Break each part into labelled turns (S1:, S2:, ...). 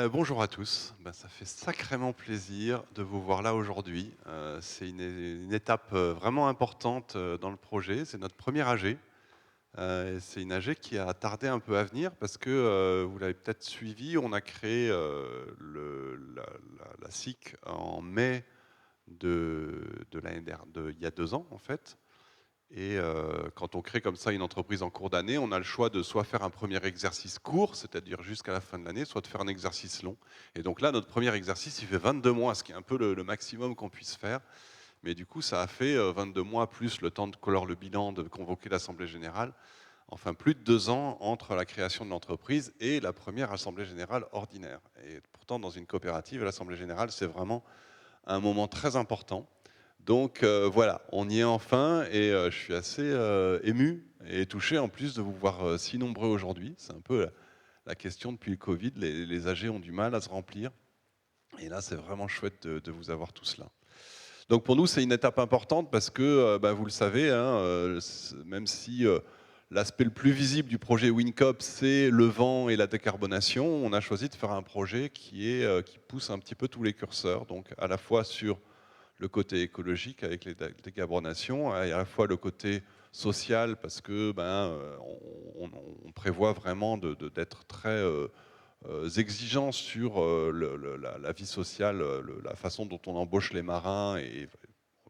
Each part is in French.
S1: Bonjour à tous. Ça fait sacrément plaisir de vous voir là aujourd'hui. C'est une étape vraiment importante dans le projet. C'est notre première AG. Et c'est une AG qui a tardé un peu à venir parce que vous l'avez peut-être suivi, on a créé la SIC en mai de l'année dernière, il y a 2 ans en fait. Et quand on crée comme ça une entreprise en cours d'année, on a le choix de soit faire un premier exercice court, c'est-à-dire jusqu'à la fin de l'année, soit de faire un exercice long. Et donc là, notre premier exercice, il fait 22 mois, ce qui est un peu le maximum qu'on puisse faire. Mais du coup, ça a fait 22 mois plus le temps de clore le bilan, de convoquer l'Assemblée générale. Enfin, plus de 2 ans entre la création de l'entreprise et la première Assemblée générale ordinaire. Et pourtant, dans une coopérative, l'Assemblée générale, c'est vraiment un moment très important. Donc voilà, on y est enfin et je suis assez ému et touché en plus de vous voir si nombreux aujourd'hui. C'est un peu la question depuis le Covid, les AG ont du mal à se remplir et là c'est vraiment chouette de vous avoir tous là. Donc pour nous c'est une étape importante parce que vous le savez, hein, même si l'aspect le plus visible du projet WinCop c'est le vent et la décarbonation, on a choisi de faire un projet qui pousse un petit peu tous les curseurs, donc à la fois sur le côté écologique avec les décarbonations et à la fois le côté social parce que on prévoit vraiment d'être très exigeant sur la vie sociale, la façon dont on embauche les marins et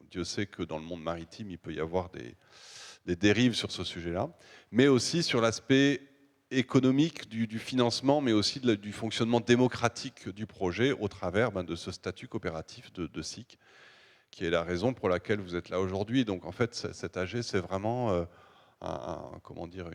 S1: Dieu sait que dans le monde maritime il peut y avoir des dérives sur ce sujet-là, mais aussi sur l'aspect économique du financement, mais aussi du fonctionnement démocratique du projet au travers de ce statut coopératif de SIC qui est la raison pour laquelle vous êtes là aujourd'hui. Donc en fait, cet AG, c'est vraiment comment dire,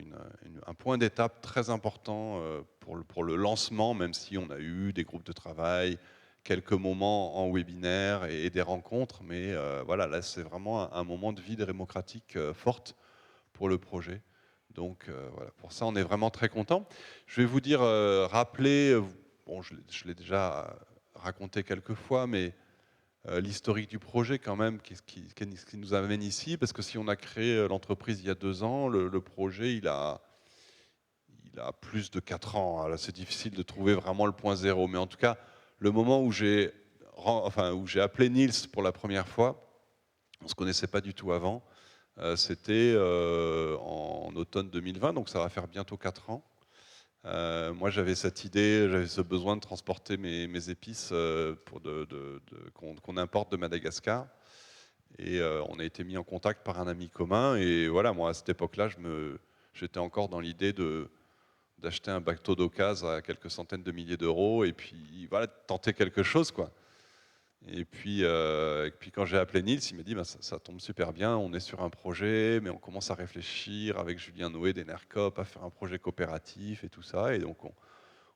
S1: un point d'étape très important pour le lancement, même si on a eu des groupes de travail, quelques moments en webinaire et des rencontres, mais voilà, là c'est vraiment un moment de vie démocratique forte pour le projet. Donc voilà, pour ça on est vraiment très content. Je vais vous dire, rappeler, bon je l'ai déjà raconté quelques fois, mais l'historique du projet quand même, ce qui nous amène ici, parce que si on a créé l'entreprise il y a 2 ans, le projet il a plus de 4 ans. Alors, c'est difficile de trouver vraiment le point zéro, mais en tout cas, le moment où j'ai appelé Niels pour la première fois, on ne se connaissait pas du tout avant, c'était en automne 2020, donc ça va faire bientôt 4 ans. Moi, j'avais cette idée, j'avais ce besoin de transporter mes épices qu'on importe de Madagascar. Et on a été mis en contact par un ami commun. Et voilà, moi, à cette époque-là, j'étais encore dans l'idée d'acheter un bateau d'occasion à quelques centaines de milliers d'euros et puis voilà, de tenter quelque chose, quoi. Et puis quand j'ai appelé Niels, il m'a dit ça tombe super bien, on est sur un projet, mais on commence à réfléchir avec Julien Noé d'Enercop à faire un projet coopératif et tout ça. Et donc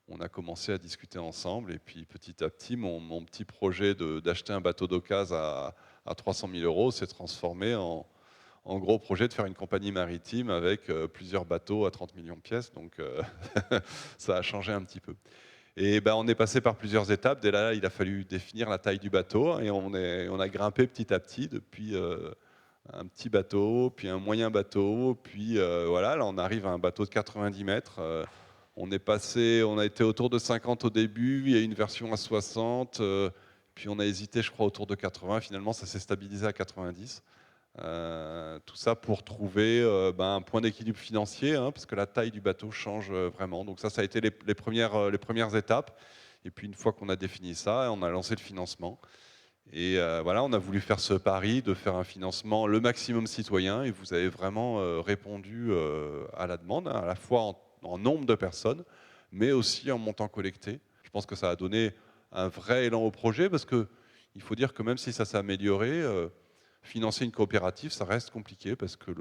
S1: on a commencé à discuter ensemble. Et puis petit à petit, mon petit projet d'acheter un bateau d'occasion à 300 000 euros s'est transformé en gros projet de faire une compagnie maritime avec plusieurs bateaux à 30 millions de pièces. Donc ça a changé un petit peu. Et on est passé par plusieurs étapes. Dès là, il a fallu définir la taille du bateau et on a grimpé petit à petit depuis un petit bateau, puis un moyen bateau, puis voilà, là on arrive à un bateau de 90 mètres. On a été autour de 50 au début, il y a une version à 60, puis on a hésité, je crois, autour de 80. Finalement, ça s'est stabilisé à 90. Tout ça pour trouver un point d'équilibre financier, hein, parce que la taille du bateau change vraiment. Donc ça a été les premières étapes. Et puis une fois qu'on a défini ça, on a lancé le financement. Et voilà, on a voulu faire ce pari de faire un financement le maximum citoyen. Et vous avez vraiment répondu à la demande, hein, à la fois en nombre de personnes, mais aussi en montant collecté. Je pense que ça a donné un vrai élan au projet, parce que il faut dire que même si ça s'est amélioré, financer une coopérative, ça reste compliqué parce que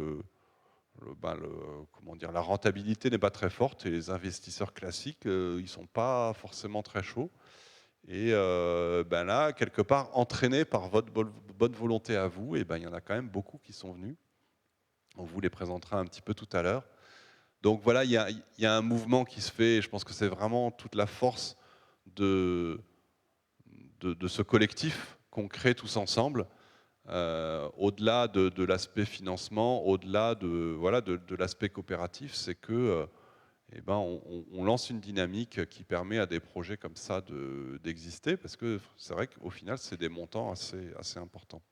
S1: comment dire, la rentabilité n'est pas très forte et les investisseurs classiques, ils sont pas forcément très chauds. Et là, quelque part, entraîné par votre bonne volonté à vous, et il y en a quand même beaucoup qui sont venus. On vous les présentera un petit peu tout à l'heure. Donc voilà, il y a un mouvement qui se fait, et je pense que c'est vraiment toute la force de, de ce collectif qu'on crée tous ensemble. Au-delà de l'aspect financement, au-delà de l'aspect coopératif, c'est que eh ben, on lance une dynamique qui permet à des projets comme ça d'exister, parce que c'est vrai qu'au final, c'est des montants assez importants.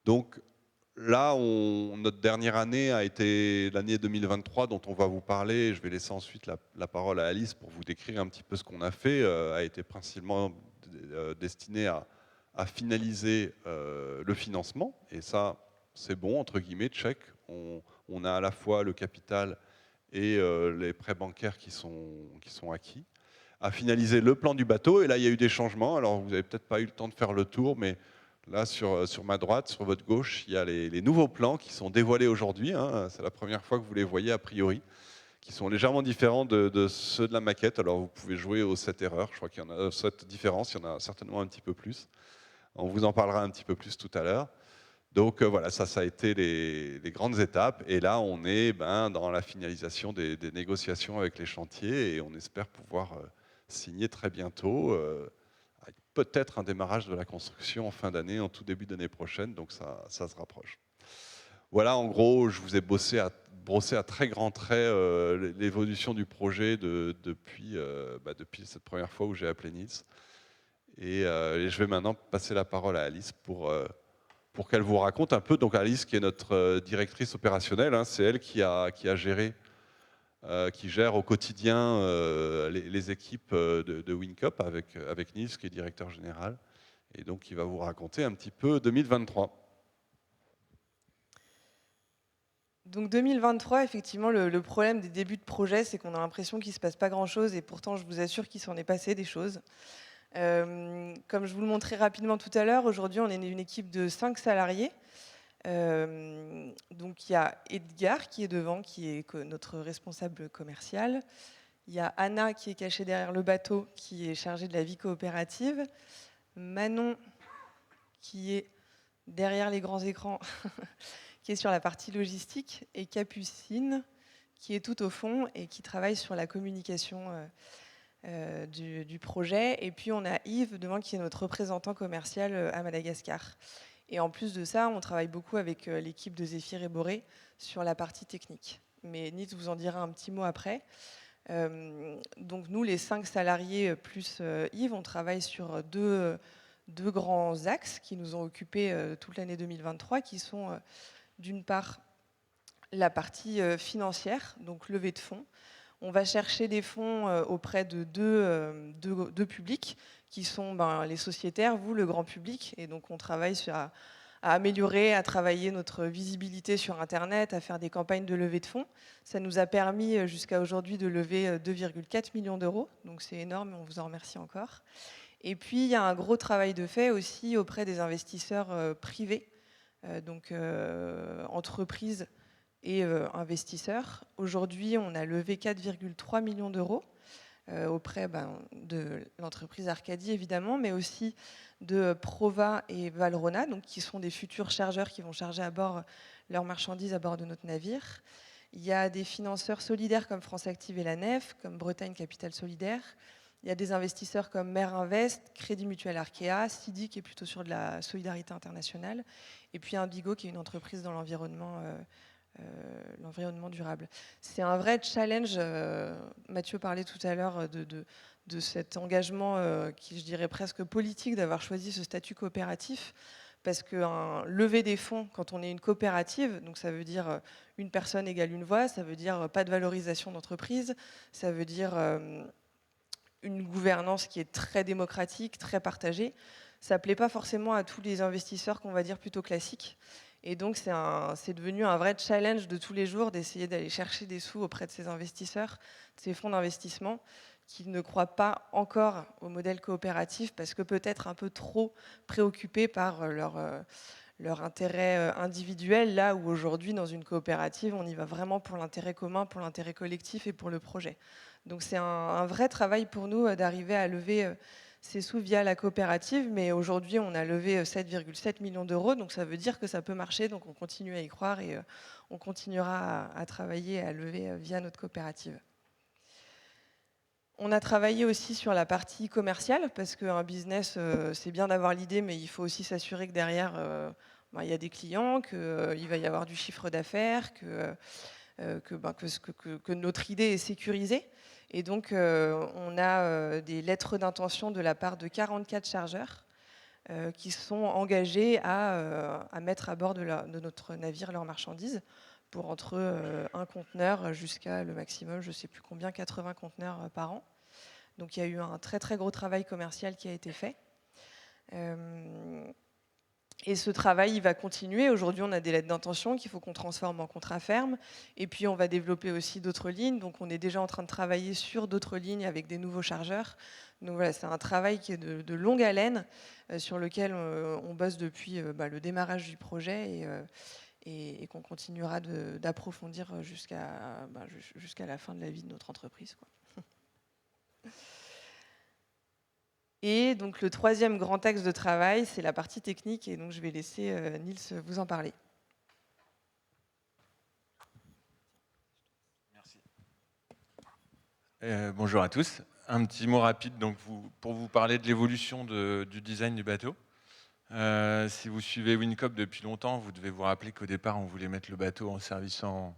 S1: Donc là, notre dernière année a été l'année 2023 dont on va vous parler. Je vais laisser ensuite la parole à Alice pour vous décrire un petit peu ce qu'on a fait. A été principalement destiné à finaliser le financement. Et ça, c'est bon, entre guillemets, check. On a à la fois le capital et les prêts bancaires qui sont acquis. À finaliser le plan du bateau. Et là, il y a eu des changements. Alors, vous n'avez peut-être pas eu le temps de faire le tour, mais là, sur ma droite, sur votre gauche, il y a les nouveaux plans qui sont dévoilés aujourd'hui. Hein. C'est la première fois que vous les voyez a priori, qui sont légèrement différents de ceux de la maquette. Alors, vous pouvez jouer aux 7 erreurs. Je crois qu'il y en a 7 différences. Il y en a certainement un petit peu plus. On vous en parlera un petit peu plus tout à l'heure. Donc voilà, ça a été les grandes étapes. Et là, on est dans la finalisation des négociations avec les chantiers et on espère pouvoir signer très bientôt, avec peut-être un démarrage de la construction en fin d'année, en tout début d'année prochaine. Donc ça se rapproche. Voilà, en gros, je vous ai brossé à très grands traits l'évolution du projet depuis cette première fois où j'ai appelé Nice. Et je vais maintenant passer la parole à Alice pour qu'elle vous raconte un peu. Donc Alice, qui est notre directrice opérationnelle, hein, c'est elle qui a géré, qui gère au quotidien les équipes de WinCop avec Niels, qui est directeur général, et donc qui va vous raconter un petit peu 2023.
S2: Donc 2023, effectivement, le problème des débuts de projet, c'est qu'on a l'impression qu'il ne se passe pas grand-chose, et pourtant, je vous assure qu'il s'en est passé des choses. Comme je vous le montrais rapidement tout à l'heure, aujourd'hui, on est une équipe de 5 salariés. Donc il y a Edgar qui est devant, qui est notre responsable commercial. Il y a Anna qui est cachée derrière le bateau, qui est chargée de la vie coopérative. Manon qui est derrière les grands écrans, qui est sur la partie logistique. Et Capucine qui est tout au fond et qui travaille sur la communication du projet. Et puis on a Yves devant, qui est notre représentant commercial à Madagascar. Et en plus de ça, on travaille beaucoup avec l'équipe de Zéphyr et Boré sur la partie technique. Mais Nils vous en dira un petit mot après. Donc nous, les 5 salariés plus Yves, on travaille sur deux grands axes qui nous ont occupés toute l'année 2023, qui sont d'une part la partie financière, donc levée de fonds. On va chercher des fonds auprès de deux publics qui sont les sociétaires, vous, le grand public. Et donc on travaille à améliorer, à travailler notre visibilité sur Internet, à faire des campagnes de levée de fonds. Ça nous a permis jusqu'à aujourd'hui de lever 2,4 millions d'euros. Donc c'est énorme, on vous en remercie encore. Et puis il y a un gros travail de fait aussi auprès des investisseurs privés, donc entreprises et investisseurs. Aujourd'hui, on a levé 4,3 millions d'euros auprès de l'entreprise Arcadie, évidemment, mais aussi de Prova et Valrhona, donc, qui sont des futurs chargeurs qui vont charger à bord leurs marchandises à bord de notre navire. Il y a des financeurs solidaires comme France Active et la Nef, comme Bretagne Capital Solidaire. Il y a des investisseurs comme Mer Invest, Crédit Mutuel Arkea, Sidi qui est plutôt sur de la solidarité internationale, et puis Indigo qui est une entreprise dans l'environnement durable. C'est un vrai challenge. Mathieu parlait tout à l'heure de cet engagement qui, je dirais, presque politique, d'avoir choisi ce statut coopératif. Parce que lever des fonds, quand on est une coopérative, donc ça veut dire une personne égale une voix, ça veut dire pas de valorisation d'entreprise, ça veut dire une gouvernance qui est très démocratique, très partagée. Ça ne plaît pas forcément à tous les investisseurs qu'on va dire plutôt classiques. Et donc, c'est devenu un vrai challenge de tous les jours d'essayer d'aller chercher des sous auprès de ces investisseurs, de ces fonds d'investissement qui ne croient pas encore au modèle coopératif parce que peut-être un peu trop préoccupés par leur intérêt individuel, là où aujourd'hui, dans une coopérative, on y va vraiment pour l'intérêt commun, pour l'intérêt collectif et pour le projet. Donc c'est un vrai travail pour nous d'arriver à lever ces sous via la coopérative, mais aujourd'hui on a levé 7,7 millions d'euros, donc ça veut dire que ça peut marcher, donc on continue à y croire et on continuera à travailler, à lever via notre coopérative. On a travaillé aussi sur la partie commerciale, parce qu'un business, c'est bien d'avoir l'idée, mais il faut aussi s'assurer que derrière, il y a des clients, qu'il va y avoir du chiffre d'affaires, que que notre idée est sécurisée. Et donc, on a des lettres d'intention de la part de 44 chargeurs qui sont engagés à mettre à bord de notre navire leurs marchandises pour entre un conteneur jusqu'à le maximum, je ne sais plus combien, 80 conteneurs par an. Donc il y a eu un très très gros travail commercial qui a été fait. Et ce travail, il va continuer. Aujourd'hui, on a des lettres d'intention qu'il faut qu'on transforme en contrat ferme. Et puis, on va développer aussi d'autres lignes. Donc, on est déjà en train de travailler sur d'autres lignes avec des nouveaux chargeurs. Donc, voilà, c'est un travail qui est de longue haleine sur lequel on bosse depuis le démarrage du projet et qu'on continuera d'approfondir jusqu'à la fin de la vie de notre entreprise, quoi. Et donc le troisième grand axe de travail, c'est la partie technique, et donc je vais laisser Nils vous en parler.
S3: Merci. Bonjour à tous. Un petit mot rapide donc pour vous parler de l'évolution du design du bateau. Si vous suivez WinCop depuis longtemps, vous devez vous rappeler qu'au départ, on voulait mettre le bateau en service en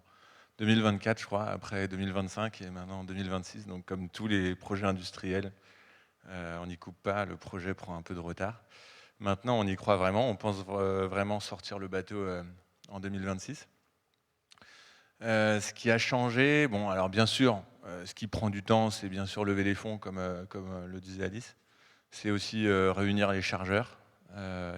S3: 2024, je crois, après 2025 et maintenant en 2026. Donc comme tous les projets industriels, on n'y coupe pas, le projet prend un peu de retard. Maintenant, on y croit vraiment, on pense vraiment sortir le bateau en 2026. Ce qui a changé, bon, alors bien sûr, ce qui prend du temps, c'est bien sûr lever les fonds, comme le disait Alice. C'est aussi réunir les chargeurs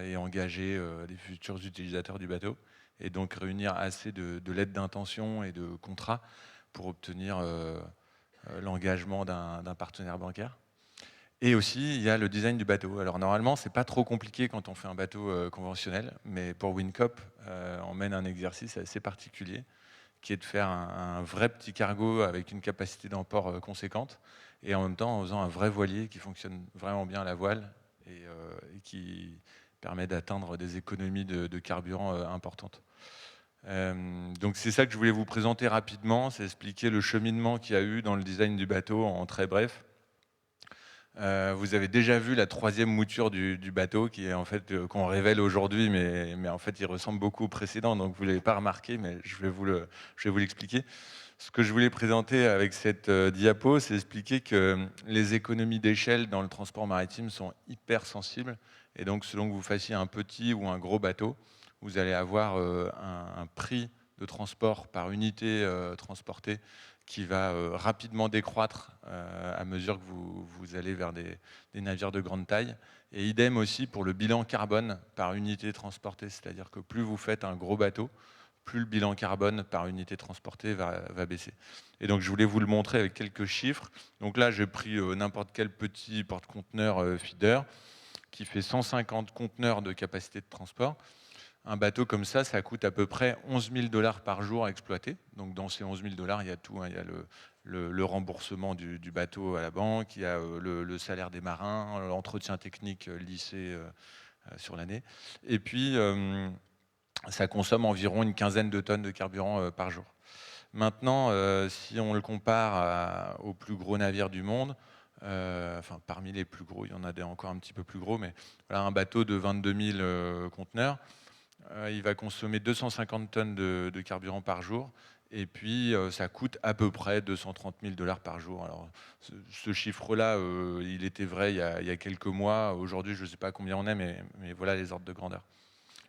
S3: et engager les futurs utilisateurs du bateau. Et donc réunir assez de lettres d'intention et de contrats pour obtenir l'engagement d'un partenaire bancaire. Et aussi, il y a le design du bateau. Alors normalement, c'est pas trop compliqué quand on fait un bateau conventionnel, mais pour WinCop, on mène un exercice assez particulier, qui est de faire un vrai petit cargo avec une capacité d'emport conséquente, et en même temps en faisant un vrai voilier qui fonctionne vraiment bien à la voile et qui permet d'atteindre des économies de carburant importantes. Donc c'est ça que je voulais vous présenter rapidement, c'est expliquer le cheminement qu'il y a eu dans le design du bateau en très bref. Vous avez déjà vu la troisième mouture du bateau qui est en fait qu'on révèle aujourd'hui, mais en fait il ressemble beaucoup au précédent, donc vous ne l'avez pas remarqué, mais je vais vous l'expliquer. Ce que je voulais présenter avec cette diapo, c'est expliquer que les économies d'échelle dans le transport maritime sont hyper sensibles, et donc selon que vous fassiez un petit ou un gros bateau, vous allez avoir un prix de transport par unité transportée qui va rapidement décroître à mesure que vous allez vers des navires de grande taille. Et idem aussi pour le bilan carbone par unité transportée, c'est-à-dire que plus vous faites un gros bateau, plus le bilan carbone par unité transportée va baisser. Et donc je voulais vous le montrer avec quelques chiffres. Donc là j'ai pris n'importe quel petit porte-conteneur feeder qui fait 150 conteneurs de capacité de transport. Un bateau comme ça coûte à peu près 11 000 $ par jour à exploiter. Donc dans ces 11 000 $, il y a tout, hein. Il y a le remboursement du bateau à la banque, il y a le salaire des marins, l'entretien technique lissé sur l'année. Et puis, ça consomme environ une quinzaine de tonnes de carburant par jour. Maintenant, si on le compare aux plus gros navires du monde, enfin parmi les plus gros, il y en a des encore un petit peu plus gros, mais voilà, un bateau de 22 000 conteneurs, il va consommer 250 tonnes de carburant par jour, et puis ça coûte à peu près 230 000 $ par jour. Alors ce chiffre-là, il était vrai il y a quelques mois. Aujourd'hui, je ne sais pas combien on est, mais voilà les ordres de grandeur.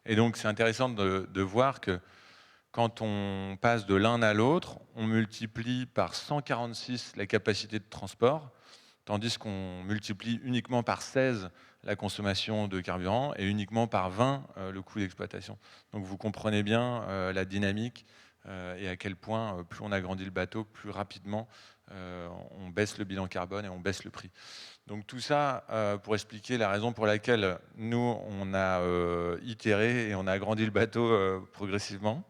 S3: Et donc c'est intéressant de voir que quand on passe de l'un à l'autre, on multiplie par 146 la capacité de transport, tandis qu'on multiplie uniquement par 16 la consommation de carburant et uniquement par 20 le coût d'exploitation. Donc vous comprenez bien la dynamique et à quel point plus on agrandit le bateau, plus rapidement on baisse le bilan carbone et on baisse le prix. Donc tout ça pour expliquer la raison pour laquelle nous on a itéré et on a agrandi le bateau progressivement.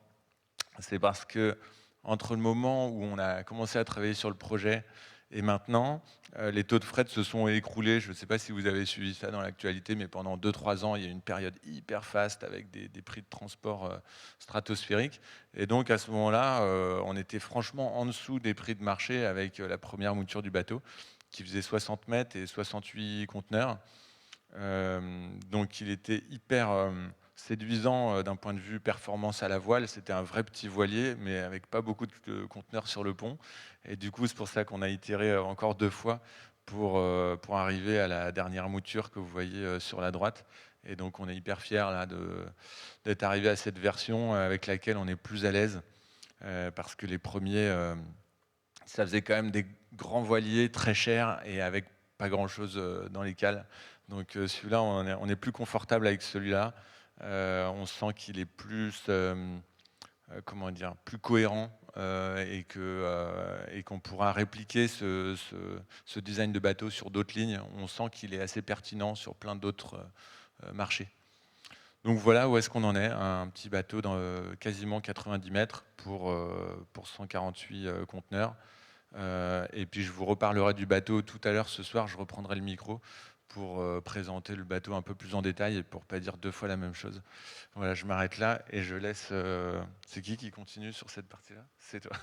S3: C'est parce que entre le moment où on a commencé à travailler sur le projet et maintenant, les taux de fret se sont écroulés. Je ne sais pas si vous avez suivi ça dans l'actualité, mais pendant 2-3 ans, il y a eu une période hyper faste avec des prix de transport stratosphériques. Et donc à ce moment-là, on était franchement en dessous des prix de marché avec la première mouture du bateau qui faisait 60 mètres et 68 conteneurs. Donc il était hyper séduisant d'un point de vue performance à la voile. C'était un vrai petit voilier, mais avec pas beaucoup de conteneurs sur le pont. Et du coup, c'est pour ça qu'on a itéré encore 2 fois pour arriver à la dernière mouture que vous voyez sur la droite. Et donc, on est hyper fiers là, d'être arrivé à cette version avec laquelle on est plus à l'aise. Parce que les premiers, ça faisait quand même des grands voiliers très chers et avec pas grand-chose dans les cales. Donc celui-là, on est plus confortable avec celui-là. On sent qu'il est plus, comment dire, plus cohérent et qu'on pourra répliquer ce design de bateau sur d'autres lignes. On sent qu'il est assez pertinent sur plein d'autres marchés. Donc voilà où est-ce qu'on en est, un petit bateau dans quasiment 90 mètres pour 148 conteneurs. Et puis je vous reparlerai du bateau tout à l'heure ce soir, je reprendrai le micro pour présenter le bateau un peu plus en détail et pour pas dire 2 fois la même chose. Voilà, je m'arrête là et je laisse... C'est qui continue sur cette partie-là? C'est toi.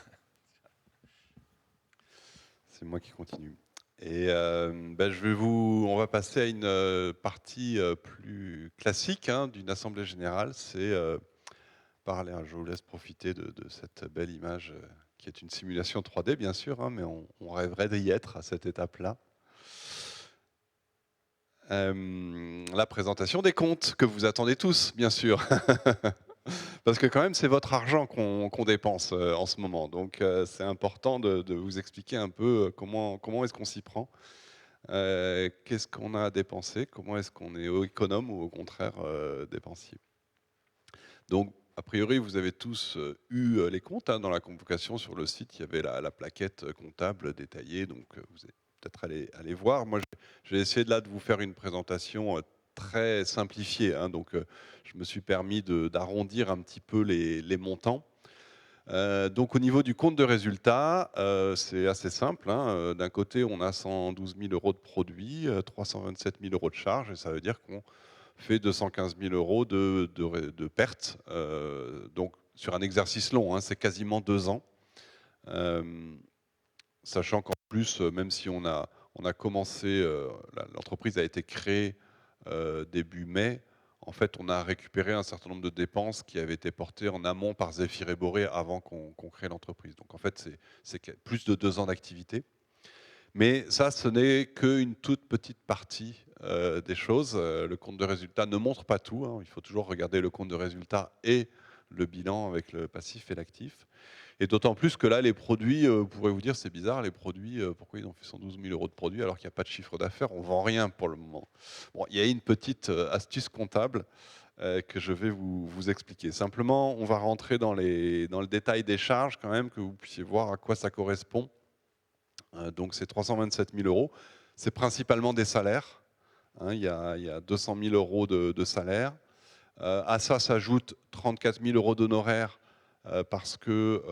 S1: C'est moi qui continue. Et on va passer à une partie plus classique d'une assemblée générale. C'est parler. Je vous laisse profiter de cette belle image qui est une simulation 3D, bien sûr, mais on rêverait d'y être à cette étape-là. La présentation des comptes que vous attendez tous, bien sûr. Parce que quand même, c'est votre argent qu'on dépense en ce moment. Donc, c'est important de vous expliquer un peu comment est-ce qu'on s'y prend. Qu'est-ce qu'on a à dépenser? Comment est-ce qu'on est économe ou au contraire dépensier? Donc, a priori, vous avez tous eu les comptes. Dans la convocation sur le site, il y avait la plaquette comptable détaillée. Donc, vous allez peut-être aller voir. Moi, je vais essayer de vous faire une présentation très simplifiée. Donc, je me suis permis d'arrondir un petit peu les montants. Donc au niveau du compte de résultat, c'est assez simple. D'un côté, on a 112 000 euros de produits, 327 000 euros de charges, et ça veut dire qu'on fait 215 000 euros de pertes. Donc sur un exercice long, c'est quasiment 2 ans. Sachant qu'en plus, même si on a commencé, l'entreprise a été créée début mai, en fait, on a récupéré un certain nombre de dépenses qui avaient été portées en amont par Zéphyr et Boré avant qu'on crée l'entreprise. Donc en fait, c'est plus de 2 ans d'activité. Mais ça, ce n'est qu'une toute petite partie des choses. Le compte de résultat ne montre pas tout. Il faut toujours regarder le compte de résultat et le bilan avec le passif et l'actif. Et d'autant plus que là, les produits, vous pourrez vous dire, c'est bizarre, les produits, pourquoi ils ont fait 112 000 euros de produits alors qu'il n'y a pas de chiffre d'affaires? On ne vend rien pour le moment. Bon, il y a une petite astuce comptable que je vais vous expliquer. Simplement, on va rentrer dans le détail des charges quand même, que vous puissiez voir à quoi ça correspond. Donc c'est 327 000 euros. C'est principalement des salaires. Il y a 200 000 euros de salaires. À ça s'ajoute 34 000 euros d'honoraires parce que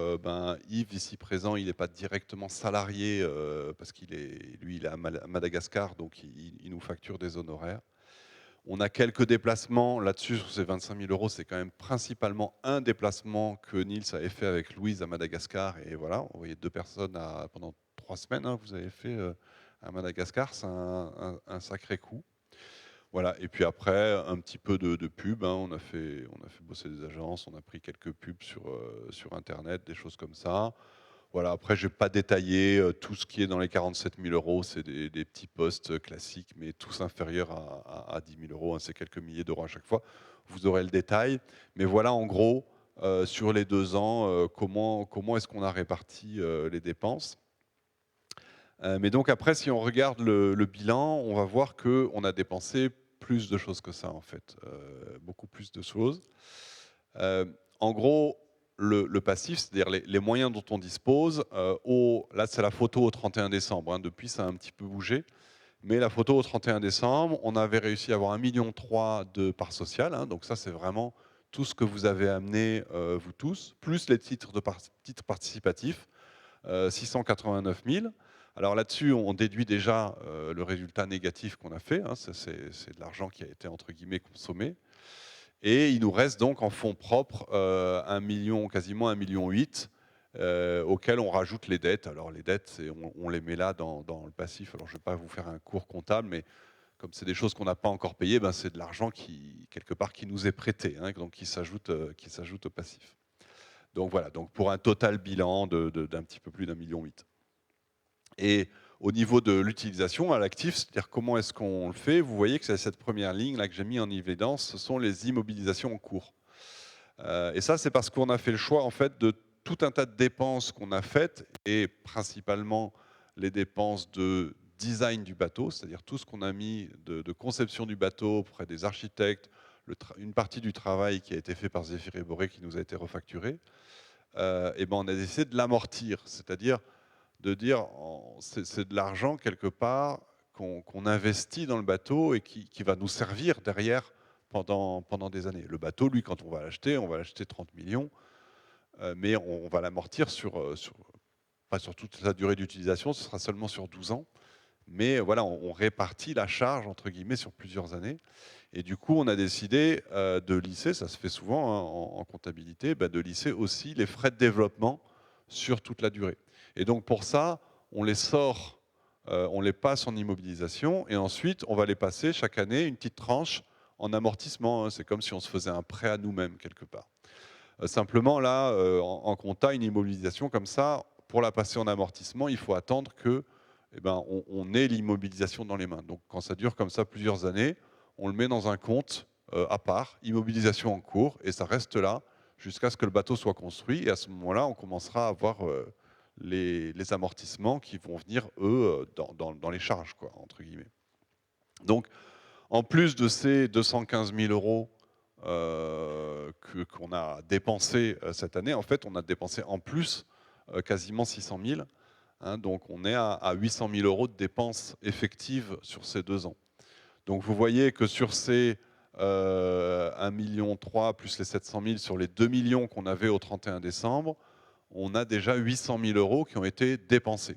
S1: Yves, ici présent, il n'est pas directement salarié parce qu'il est à Madagascar, donc il nous facture des honoraires. On a quelques déplacements là-dessus, sur ces 25 000 euros, c'est quand même principalement un déplacement que Niels avait fait avec Louise à Madagascar. Et voilà, on voyait 2 personnes pendant 3 semaines, vous avez fait à Madagascar, c'est un sacré coup. Voilà, et puis après, un petit peu de pub. On a fait bosser des agences, on a pris quelques pubs sur Internet, des choses comme ça. Voilà, après, je n'ai pas détaillé tout ce qui est dans les 47 000 euros. C'est des petits postes classiques, mais tous inférieurs à 10 000 euros. C'est quelques milliers d'euros à chaque fois. Vous aurez le détail. Mais voilà, en gros, sur les 2 ans, comment est-ce qu'on a réparti les dépenses. Mais donc après, si on regarde le bilan, on va voir qu'on a dépensé plus de choses que ça, en fait. Beaucoup plus de choses. En gros, le passif, c'est-à-dire les moyens dont on dispose, là c'est la photo au 31 décembre, depuis ça a un petit peu bougé, mais la photo au 31 décembre, on avait réussi à avoir 1,3 million de parts sociales, donc ça c'est vraiment tout ce que vous avez amené, vous tous, plus les titres participatifs, 689 000. Alors là-dessus, on déduit déjà le résultat négatif qu'on a fait, c'est de l'argent qui a été entre guillemets consommé. Et il nous reste donc en fonds propres 1 million, quasiment 1,8 million, auquel on rajoute les dettes. Alors les dettes, on les met là dans le passif. Alors je ne vais pas vous faire un cours comptable, mais comme c'est des choses qu'on n'a pas encore payées, ben c'est de l'argent qui, quelque part, qui nous est prêté, hein, donc qui s'ajoute au passif. Donc voilà, donc pour un total bilan d'un petit peu plus d'1,8 million. Et au niveau de l'utilisation à l'actif, c'est-à-dire comment est-ce qu'on le fait, vous voyez que c'est cette première ligne là que j'ai mis en évidence, ce sont les immobilisations en cours. Et ça, c'est parce qu'on a fait le choix en fait de tout un tas de dépenses qu'on a faites, et principalement les dépenses de design du bateau, c'est-à-dire tout ce qu'on a mis de conception du bateau auprès des architectes, une partie du travail qui a été fait par Zéphyr et Boré qui nous a été refacturé, et ben on a décidé de l'amortir, c'est-à-dire de dire c'est de l'argent quelque part qu'on investit dans le bateau et qui va nous servir derrière pendant des années. Le bateau, lui, quand on va l'acheter 30 millions, mais on va l'amortir pas sur toute la durée d'utilisation, ce sera seulement sur 12 ans. Mais voilà, on répartit la charge, entre guillemets, sur plusieurs années. Et du coup, on a décidé de lisser, ça se fait souvent hein, en comptabilité, de lisser aussi les frais de développement sur toute la durée. Et donc pour ça, on les sort, on les passe en immobilisation, et ensuite, on va les passer chaque année, une petite tranche, en amortissement. Hein. C'est comme si on se faisait un prêt à nous-mêmes, quelque part. Simplement, là, en compta, une immobilisation comme ça, pour la passer en amortissement, il faut attendre que on ait l'immobilisation dans les mains. Donc quand ça dure comme ça plusieurs années, on le met dans un compte à part, immobilisation en cours, et ça reste là jusqu'à ce que le bateau soit construit. Et à ce moment-là, on commencera à avoir les amortissements qui vont venir, eux, dans les charges, quoi, entre guillemets. Donc, en plus de ces 215 000 euros qu'on a dépensés cette année, en fait, on a dépensé en plus quasiment 600 000. Hein, donc on est à 800 000 euros de dépenses effectives sur ces 2 ans. Donc vous voyez que sur ces 1,3 million plus les 700 000 sur les 2 millions qu'on avait au 31 décembre, on a déjà 800 000 euros qui ont été dépensés.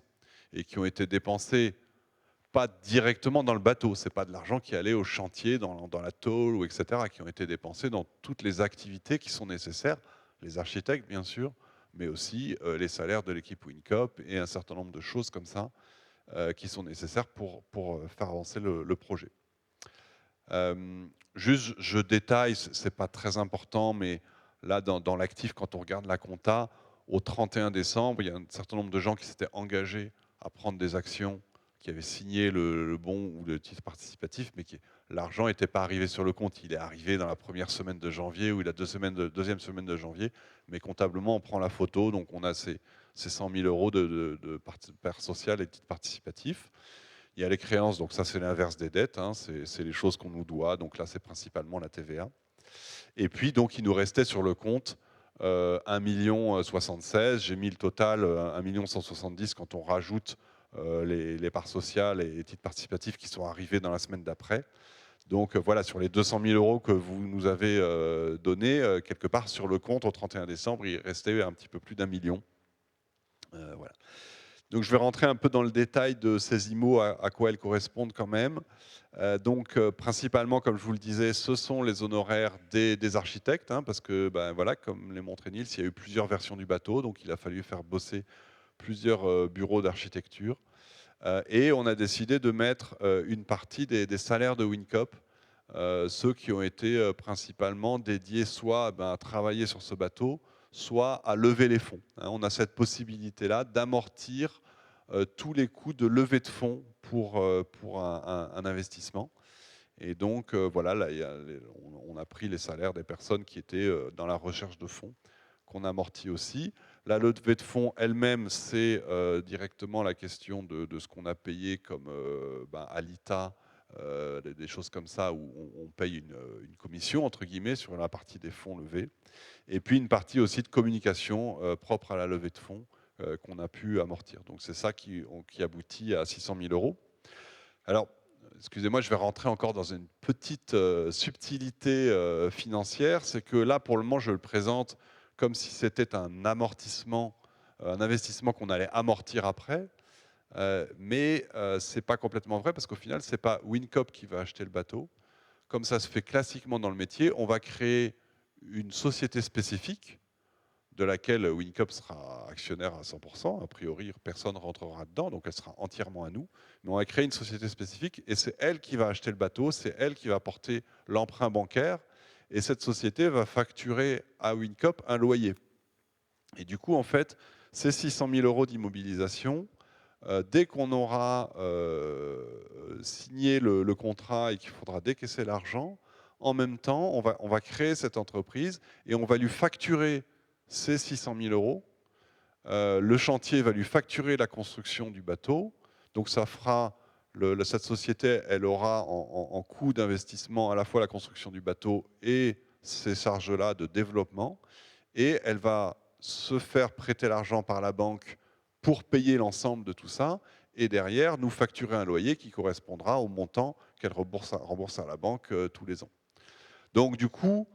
S1: Et qui ont été dépensés pas directement dans le bateau, c'est pas de l'argent qui allait au chantier, dans la tôle, ou etc., qui ont été dépensés dans toutes les activités qui sont nécessaires, les architectes bien sûr, mais aussi les salaires de l'équipe WinCop et un certain nombre de choses comme ça qui sont nécessaires pour faire avancer le projet. Juste, je détaille, c'est pas très important, mais là, dans l'actif, quand on regarde la compta, au 31 décembre, il y a un certain nombre de gens qui s'étaient engagés à prendre des actions, qui avaient signé le bon ou le titre participatif, mais l'argent n'était pas arrivé sur le compte. Il est arrivé dans la première semaine de janvier ou la deuxième semaine de janvier, mais comptablement, on prend la photo, donc on a ces 100 000 euros de part sociale et de titre participatif. Il y a les créances, donc ça c'est l'inverse des dettes, hein, c'est les choses qu'on nous doit, donc là c'est principalement la TVA. Et puis donc il nous restait sur le compte 1 076 000, j'ai mis le total 1 170 000 quand on rajoute les parts sociales et les titres participatifs qui sont arrivés dans la semaine d'après. Donc voilà, sur les 200 000 euros que vous nous avez donnés, quelque part sur le compte au 31 décembre, il restait un petit peu plus d'1 million. Voilà. Donc je vais rentrer un peu dans le détail de ces IMO, à quoi elles correspondent quand même. Donc principalement, comme je vous le disais, ce sont les honoraires des architectes, hein, parce que voilà, comme les montrait Nils, il y a eu plusieurs versions du bateau, donc il a fallu faire bosser plusieurs bureaux d'architecture. Et on a décidé de mettre une partie des salaires de WinCop, ceux qui ont été principalement dédiés soit à travailler sur ce bateau, soit à lever les fonds. Hein, on a cette possibilité-là d'amortir tous les coûts de levée de fonds pour un investissement. Et donc, voilà, là, on a pris les salaires des personnes qui étaient dans la recherche de fonds, qu'on amortit aussi. La levée de fonds elle-même, c'est directement la question de ce qu'on a payé comme à l'ITA, des choses comme ça, où on paye une commission, entre guillemets, sur la partie des fonds levés. Et puis une partie aussi de communication propre à la levée de fonds qu'on a pu amortir. Donc c'est ça qui aboutit à 600 000 euros. Alors, excusez-moi, je vais rentrer encore dans une petite subtilité financière. C'est que là, pour le moment, je le présente comme si c'était un amortissement, un investissement qu'on allait amortir après. Mais ce n'est pas complètement vrai parce qu'au final, ce n'est pas WinCop qui va acheter le bateau. Comme ça se fait classiquement dans le métier, on va créer une société spécifique de laquelle Wincop sera actionnaire à 100%. A priori, personne ne rentrera dedans, donc elle sera entièrement à nous. Mais on va créer une société spécifique et c'est elle qui va acheter le bateau, c'est elle qui va porter l'emprunt bancaire. Et cette société va facturer à Wincop un loyer. Et du coup, en fait, ces 600 000 euros d'immobilisation, dès qu'on aura signé le contrat et qu'il faudra décaisser l'argent, en même temps, on va créer cette entreprise et on va lui facturer ces 600 000 euros. Le chantier va lui facturer la construction du bateau. Donc ça fera, cette société, elle aura en coût d'investissement à la fois la construction du bateau et ces charges-là de développement. Et elle va se faire prêter l'argent par la banque pour payer l'ensemble de tout ça, et derrière nous facturer un loyer qui correspondra au montant qu'elle rembourse à la banque tous les ans. Donc du coup,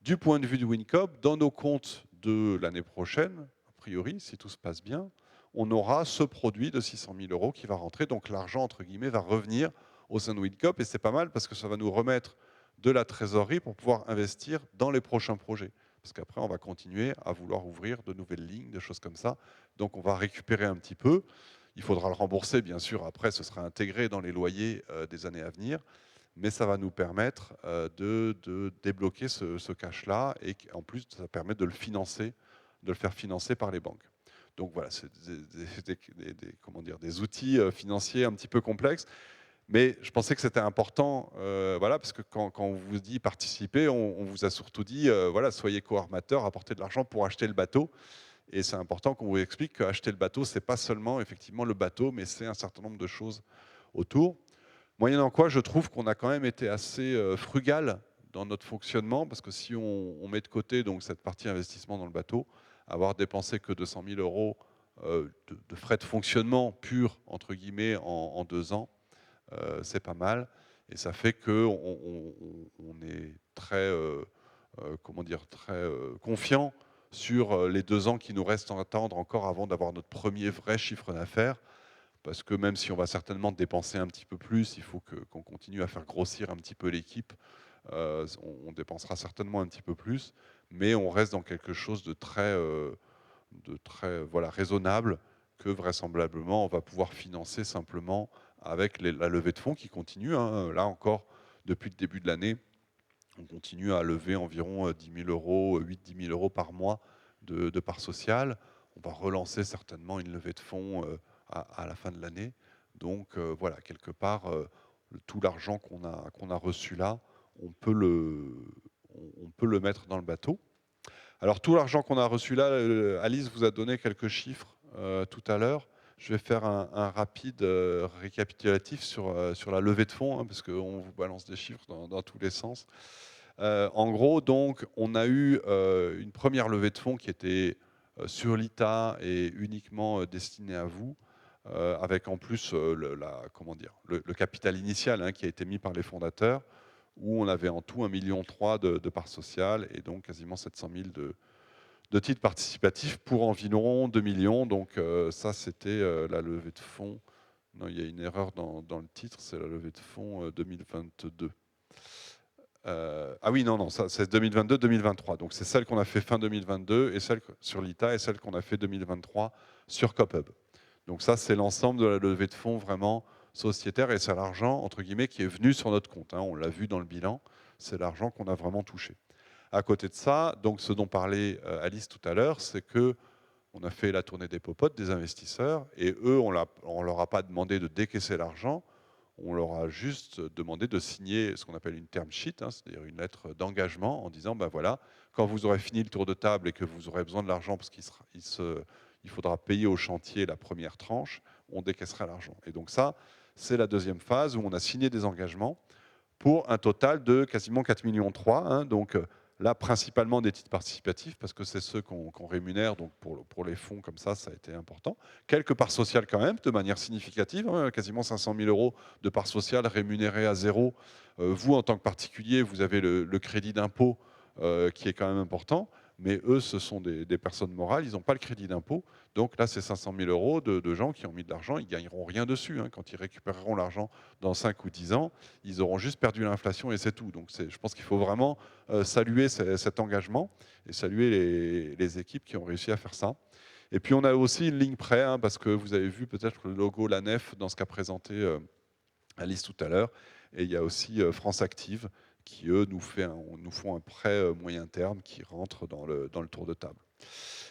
S1: du point de vue de Wincop, dans nos comptes de l'année prochaine, a priori, si tout se passe bien, on aura ce produit de 600 000 euros qui va rentrer, donc l'argent, entre guillemets, va revenir au sein de Wincop, et c'est pas mal parce que ça va nous remettre de la trésorerie pour pouvoir investir dans les prochains projets. Parce qu'après, on va continuer à vouloir ouvrir de nouvelles lignes, des choses comme ça. Donc on va récupérer un petit peu. Il faudra le rembourser, bien sûr. Après, ce sera intégré dans les loyers des années à venir. Mais ça va nous permettre de débloquer ce cash-là. Et en plus, ça permet de le financer, de le faire financer par les banques. Donc voilà, c'est des outils financiers un petit peu complexes. Mais je pensais que c'était important, voilà, parce que quand on vous dit participer, on vous a surtout dit, voilà, soyez co-armateur, apportez de l'argent pour acheter le bateau. Et c'est important qu'on vous explique qu'acheter le bateau, c'est pas seulement effectivement le bateau, mais c'est un certain nombre de choses autour. Moyennant quoi, je trouve qu'on a quand même été assez frugal dans notre fonctionnement, parce que si on met de côté donc cette partie investissement dans le bateau, avoir dépensé que 200 000 euros de frais de fonctionnement purs, entre guillemets, en 2 ans, c'est pas mal. Et ça fait qu'on est très, très confiant sur les 2 ans qui nous restent à attendre encore avant d'avoir notre premier vrai chiffre d'affaires. Parce que même si on va certainement dépenser un petit peu plus, il faut qu'on continue à faire grossir un petit peu l'équipe. On dépensera certainement un petit peu plus, mais on reste dans quelque chose de très voilà, raisonnable que vraisemblablement on va pouvoir financer simplement avec la levée de fonds qui continue. Hein. Là encore, depuis le début de l'année, on continue à lever environ 10 000 euros, 8-10 000 euros par mois de parts sociales. On va relancer certainement une levée de fonds à la fin de l'année. Donc voilà, quelque part, tout l'argent qu'on a reçu là, on peut le mettre dans le bateau. Alors tout l'argent qu'on a reçu là, Alice vous a donné quelques chiffres tout à l'heure. Je vais faire un rapide récapitulatif sur la levée de fonds, hein, parce qu'on vous balance des chiffres dans tous les sens. En gros, donc, on a eu une première levée de fonds qui était sur l'ITA et uniquement destinée à vous, avec en plus le capital initial hein, qui a été mis par les fondateurs, où on avait en tout 1,3 million de parts sociales et donc quasiment 700 000 de titres participatifs pour environ 2 millions. Donc ça, c'était la levée de fonds. Non, il y a une erreur dans le titre, c'est la levée de fonds 2022. Ah oui, non, ça c'est 2022-2023. Donc c'est celle qu'on a fait fin 2022 et celle sur l'ITA et celle qu'on a fait 2023 sur CopHub. Donc ça, c'est l'ensemble de la levée de fonds vraiment sociétaire et c'est l'argent, entre guillemets, qui est venu sur notre compte. Hein. On l'a vu dans le bilan, c'est l'argent qu'on a vraiment touché. À côté de ça, donc ce dont parlait Alice tout à l'heure, c'est que on a fait la tournée des popotes, des investisseurs, et eux, on leur a pas demandé de décaisser l'argent, on leur a juste demandé de signer ce qu'on appelle une term sheet, hein, c'est-à-dire une lettre d'engagement en disant, ben voilà, quand vous aurez fini le tour de table et que vous aurez besoin de l'argent parce qu'il faudra payer au chantier la première tranche, on décaissera l'argent. Et donc ça, c'est la deuxième phase où on a signé des engagements pour un total de quasiment 4,3 millions. Hein, donc là, principalement des titres participatifs, parce que c'est ceux qu'on rémunère, donc pour les fonds comme ça a été important. Quelques parts sociales quand même, de manière significative, hein, quasiment 500 000 euros de parts sociales rémunérées à zéro. Vous, en tant que particulier, vous avez le crédit d'impôt qui est quand même important, mais eux, ce sont des personnes morales, ils n'ont pas le crédit d'impôt. Donc là, c'est 500 000 euros de gens qui ont mis de l'argent, ils ne gagneront rien dessus. Hein. Quand ils récupéreront l'argent dans 5 ou 10 ans, ils auront juste perdu l'inflation et c'est tout. Donc je pense qu'il faut vraiment saluer cet engagement et saluer les équipes qui ont réussi à faire ça. Et puis on a aussi une ligne prêt, hein, parce que vous avez vu peut-être le logo La Nef dans ce qu'a présenté Alice tout à l'heure. Et il y a aussi France Active qui, eux, nous font un prêt moyen terme qui rentre dans le tour de table.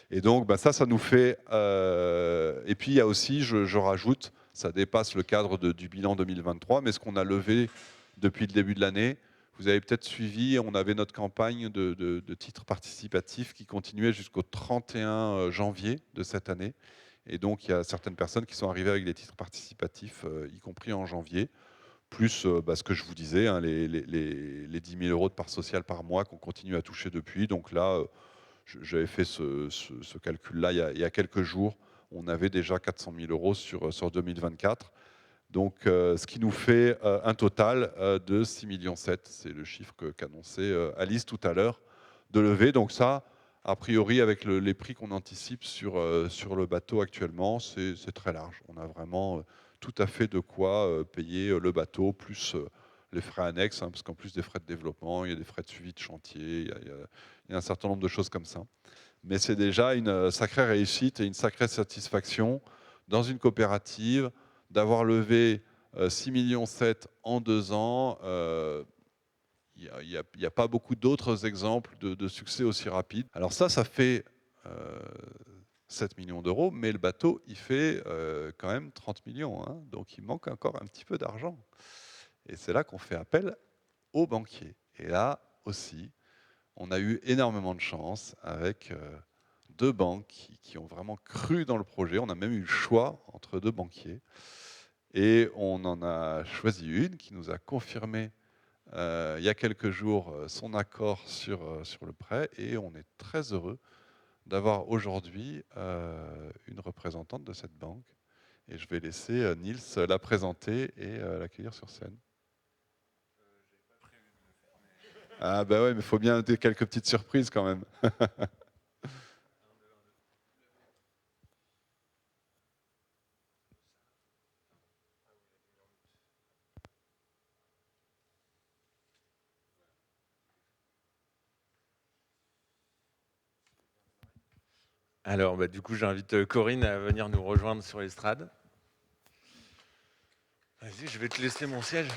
S1: Et donc, ça nous fait... et puis, il y a aussi, je rajoute, ça dépasse le cadre du bilan 2023, mais ce qu'on a levé depuis le début de l'année, vous avez peut-être suivi, on avait notre campagne de titres participatifs qui continuait jusqu'au 31 janvier de cette année. Et donc, il y a certaines personnes qui sont arrivées avec des titres participatifs, y compris en janvier, plus ce que je vous disais, hein, les 10 000 euros de part sociale par mois qu'on continue à toucher depuis. Donc là, j'avais fait ce calcul-là il y a quelques jours. On avait déjà 400 000 euros sur 2024. Donc, ce qui nous fait un total de 6,7 millions. C'est le chiffre qu'annonçait Alice tout à l'heure de lever. Donc ça, a priori, avec les prix qu'on anticipe sur le bateau actuellement, c'est très large. On a vraiment tout à fait de quoi payer le bateau, plus les frais annexes, hein, parce qu'en plus des frais de développement, il y a des frais de suivi de chantier, il y a un certain nombre de choses comme ça. Mais c'est déjà une sacrée réussite et une sacrée satisfaction dans une coopérative d'avoir levé 6,7 millions en 2 ans. Il n'y a pas beaucoup d'autres exemples de succès aussi rapide. Alors ça fait 7 millions d'euros, mais le bateau, il fait quand même 30 millions. Hein, donc il manque encore un petit peu d'argent. Et c'est là qu'on fait appel aux banquiers. Et là aussi, on a eu énormément de chance avec 2 banques qui ont vraiment cru dans le projet. On a même eu le choix entre 2 banquiers. Et on en a choisi une qui nous a confirmé il y a quelques jours son accord sur le prêt. Et on est très heureux d'avoir aujourd'hui une représentante de cette banque. Et je vais laisser Nils la présenter et l'accueillir sur scène. Ah bah ouais, mais il faut bien noter quelques petites surprises quand même.
S3: Alors, du coup, j'invite Corinne à venir nous rejoindre sur l'estrade. Vas-y, je vais te laisser mon siège.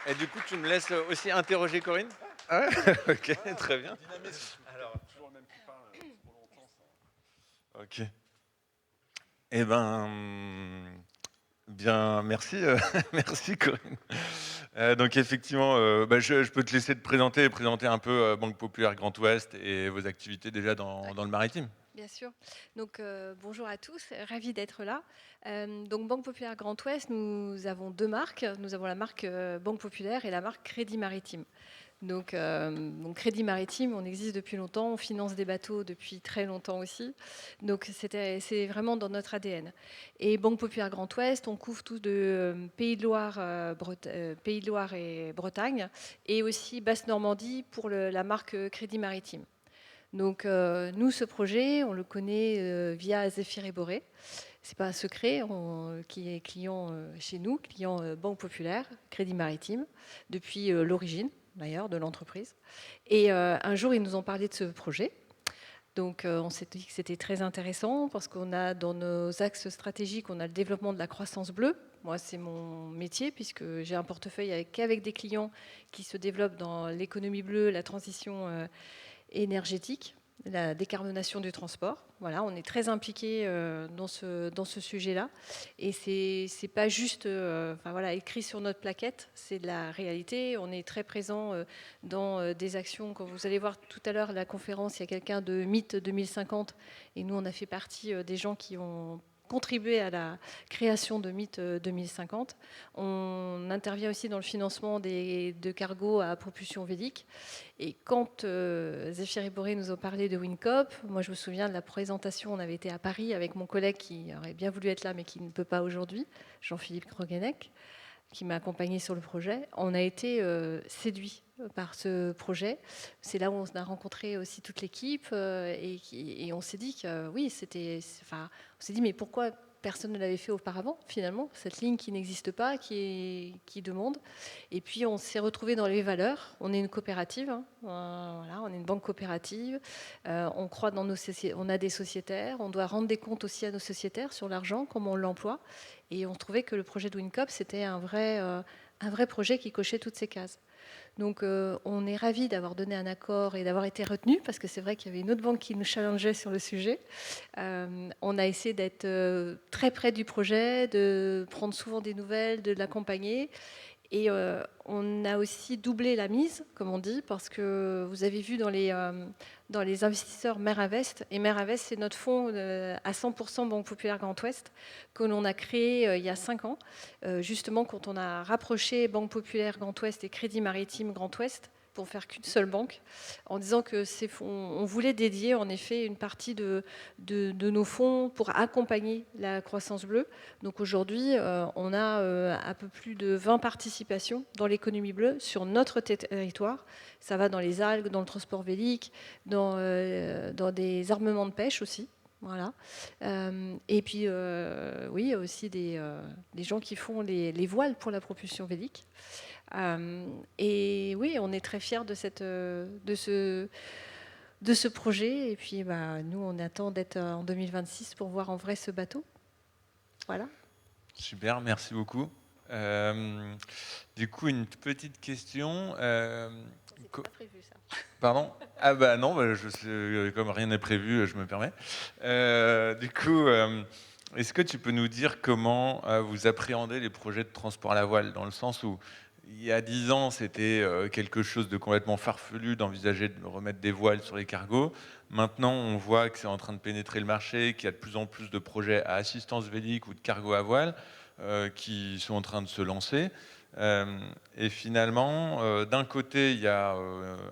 S3: Et du coup, tu me laisses aussi interroger Corinne? Ah ouais. Ok, très bien. Alors, toujours le même qui parle trop longtemps. Ça. Ok. Eh bien, merci, merci Corinne. Donc effectivement, je peux te laisser te présenter un peu Banque Populaire Grand Ouest et vos activités déjà dans le maritime.
S4: Bien sûr. Donc bonjour à tous, ravi d'être là. Donc Banque Populaire Grand Ouest, nous avons 2 marques. Nous avons la marque Banque Populaire et la marque Crédit Maritime. Donc Crédit Maritime, on existe depuis longtemps, on finance des bateaux depuis très longtemps aussi. Donc c'est vraiment dans notre ADN. Et Banque Populaire Grand Ouest, on couvre tout de Pays de Loire, Pays de Loire et Bretagne, et aussi Basse-Normandie pour la marque Crédit Maritime. Donc nous, ce projet, on le connaît via Zéphyr et Boré. C'est pas un secret, qui est client chez nous, client Banque Populaire, Crédit Maritime, depuis l'origine d'ailleurs de l'entreprise. Et un jour, ils nous ont parlé de ce projet. Donc on s'est dit que c'était très intéressant parce qu'on a dans nos axes stratégiques, on a le développement de la croissance bleue. Moi, c'est mon métier puisque j'ai un portefeuille avec des clients qui se développent dans l'économie bleue, la transition énergétique, la décarbonation du transport. Voilà, on est très impliqué dans ce sujet-là. Et c'est pas juste écrit sur notre plaquette, c'est de la réalité. On est très présent dans des actions. Quand vous allez voir tout à l'heure la conférence, il y a quelqu'un de Mythe 2050. Et nous, on a fait partie des gens qui ont contribué à la création de Mythe 2050. On intervient aussi dans le financement de cargos à propulsion vélique. Et quand Zéphyr et Boré nous ont parlé de WinCop, moi je me souviens de la présentation, on avait été à Paris avec mon collègue qui aurait bien voulu être là mais qui ne peut pas aujourd'hui, Jean-Philippe Krogenek. qui m'a accompagné sur le projet, on a été séduit par ce projet. C'est là où on a rencontré aussi toute l'équipe et on s'est dit que oui, on s'est dit mais pourquoi personne ne l'avait fait auparavant finalement, cette ligne qui n'existe pas, qui demande. Et puis on s'est retrouvé dans les valeurs. On est une coopérative, hein, voilà, on est une banque coopérative. On croit dans on a des sociétaires. On doit rendre des comptes aussi à nos sociétaires sur l'argent, comment on l'emploie. Et on trouvait que le projet de WinCop, c'était un vrai projet qui cochait toutes ces cases. Donc on est ravis d'avoir donné un accord et d'avoir été retenus, parce que c'est vrai qu'il y avait une autre banque qui nous challengeait sur le sujet. On a essayé d'être très près du projet, de prendre souvent des nouvelles, de l'accompagner. Et on a aussi doublé la mise, comme on dit, parce que vous avez vu dans les investisseurs Merinvest, et Merinvest, c'est notre fonds à 100% Banque Populaire Grand Ouest, que l'on a créé il y a 5 ans, justement quand on a rapproché Banque Populaire Grand Ouest et Crédit Maritime Grand Ouest, pour faire qu'une seule banque, en disant que on voulait dédier en effet une partie de nos fonds pour accompagner la croissance bleue. Donc aujourd'hui, on a un peu plus de 20 participations dans l'économie bleue sur notre territoire. Ça va dans les algues, dans le transport vélique, dans des armements de pêche aussi. Voilà. Et puis, oui, il y a aussi des gens qui font les voiles pour la propulsion vélique. Et oui, on est très fiers de ce projet. Et puis, nous, on attend d'être en 2026 pour voir en vrai ce bateau. Voilà.
S3: Super, merci beaucoup. Du coup, une petite question.
S4: C'était pas prévu, ça.
S3: Pardon ? Ah bah non, comme rien n'est prévu, je me permets. Du coup, est-ce que tu peux nous dire comment vous appréhendez les projets de transport à la voile, dans le sens où il y a 10 ans, c'était quelque chose de complètement farfelu d'envisager de remettre des voiles sur les cargos. Maintenant, on voit que c'est en train de pénétrer le marché, qu'il y a de plus en plus de projets à assistance vélique ou de cargo à voile qui sont en train de se lancer. Et finalement, d'un côté, il y a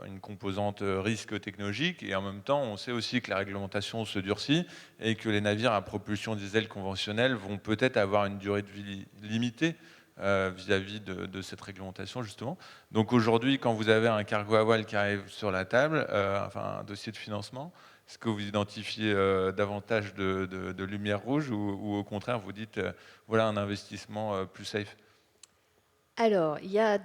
S3: une composante risque technologique, et en même temps, on sait aussi que la réglementation se durcit et que les navires à propulsion diesel conventionnelle vont peut-être avoir une durée de vie limitée vis-à-vis de cette réglementation, justement. Donc aujourd'hui, quand vous avez un cargo à voile qui arrive sur la table, enfin un dossier de financement, est-ce que vous identifiez davantage de lumière rouge, ou au contraire, vous dites voilà un investissement plus safe?
S4: Alors, il y a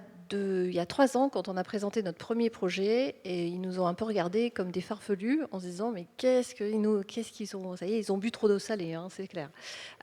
S4: 3 ans, quand on a présenté notre premier projet, et ils nous ont un peu regardés comme des farfelus en se disant mais qu'est-ce qu'ils ont, ça y est, ils ont bu trop d'eau salée, hein, c'est clair.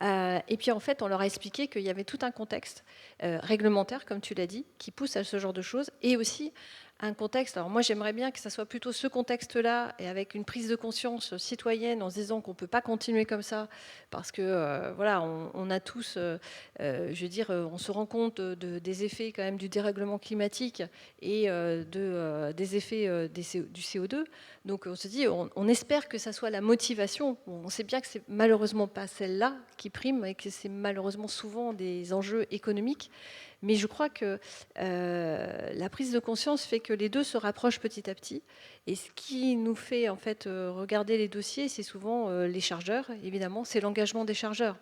S4: Et puis en fait, on leur a expliqué qu'il y avait tout un contexte réglementaire, comme tu l'as dit, qui pousse à ce genre de choses, et aussi un contexte. Alors moi, j'aimerais bien que ça soit plutôt ce contexte-là, et avec une prise de conscience citoyenne, en se disant qu'on ne peut pas continuer comme ça, parce que voilà, on a tous, je veux dire, on se rend compte des effets quand même du dérèglement climatique et des effets du CO2. Donc on se dit, on espère que ça soit la motivation. On sait bien que c'est malheureusement pas celle-là qui prime, et que c'est malheureusement souvent des enjeux économiques. Mais je crois que la prise de conscience fait que les deux se rapprochent petit à petit. Et ce qui nous fait en fait regarder les dossiers, c'est souvent les chargeurs. Évidemment, c'est l'engagement des chargeurs.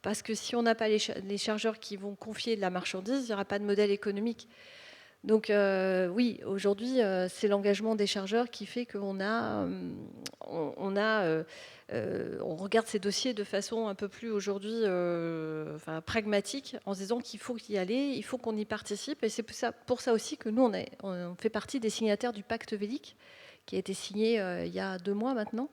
S4: Parce que si on n'a pas les chargeurs qui vont confier de la marchandise, il n'y aura pas de modèle économique. Donc oui, aujourd'hui, c'est l'engagement des chargeurs qui fait qu'on on regarde ces dossiers de façon un peu plus aujourd'hui pragmatique, en se disant qu'il faut y aller, il faut qu'on y participe. Et c'est pour ça aussi que nous, on fait partie des signataires du pacte vélique, qui a été signé il y a 2 mois maintenant,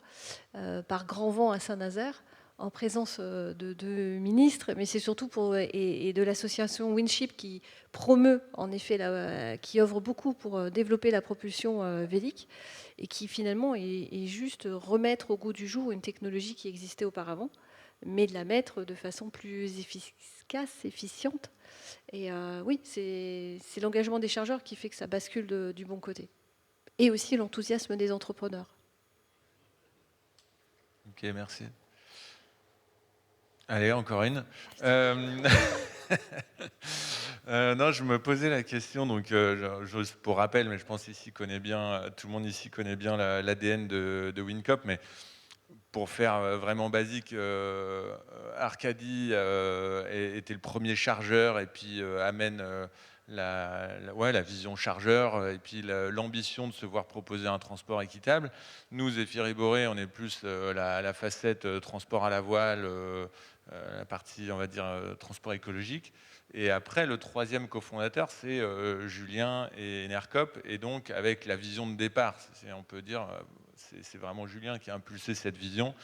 S4: par Grand Vent à Saint-Nazaire, en présence de ministres, mais c'est surtout et de l'association Winship, qui promeut, en effet, qui offre beaucoup pour développer la propulsion vélique, et qui finalement est juste remettre au goût du jour une technologie qui existait auparavant, mais de la mettre de façon plus efficace, efficiente. Et oui, c'est l'engagement des chargeurs qui fait que ça bascule du bon côté. Et aussi l'enthousiasme des entrepreneurs.
S3: Ok, merci. Allez, encore une. Non, je me posais la question, donc pour rappel, mais je pense ici tout le monde ici connaît bien l'ADN de WinCop, mais pour faire vraiment basique, Arcadie était le premier chargeur et puis amène la vision chargeur et puis l'ambition de se voir proposer un transport équitable. Nous, Zéphyr et Boré, on est plus la facette transport à la voile, la partie, on va dire, transport écologique. Et après, le troisième cofondateur, c'est Julien et Enercop, et donc avec la vision de départ. On peut dire, c'est vraiment Julien qui a impulsé cette vision,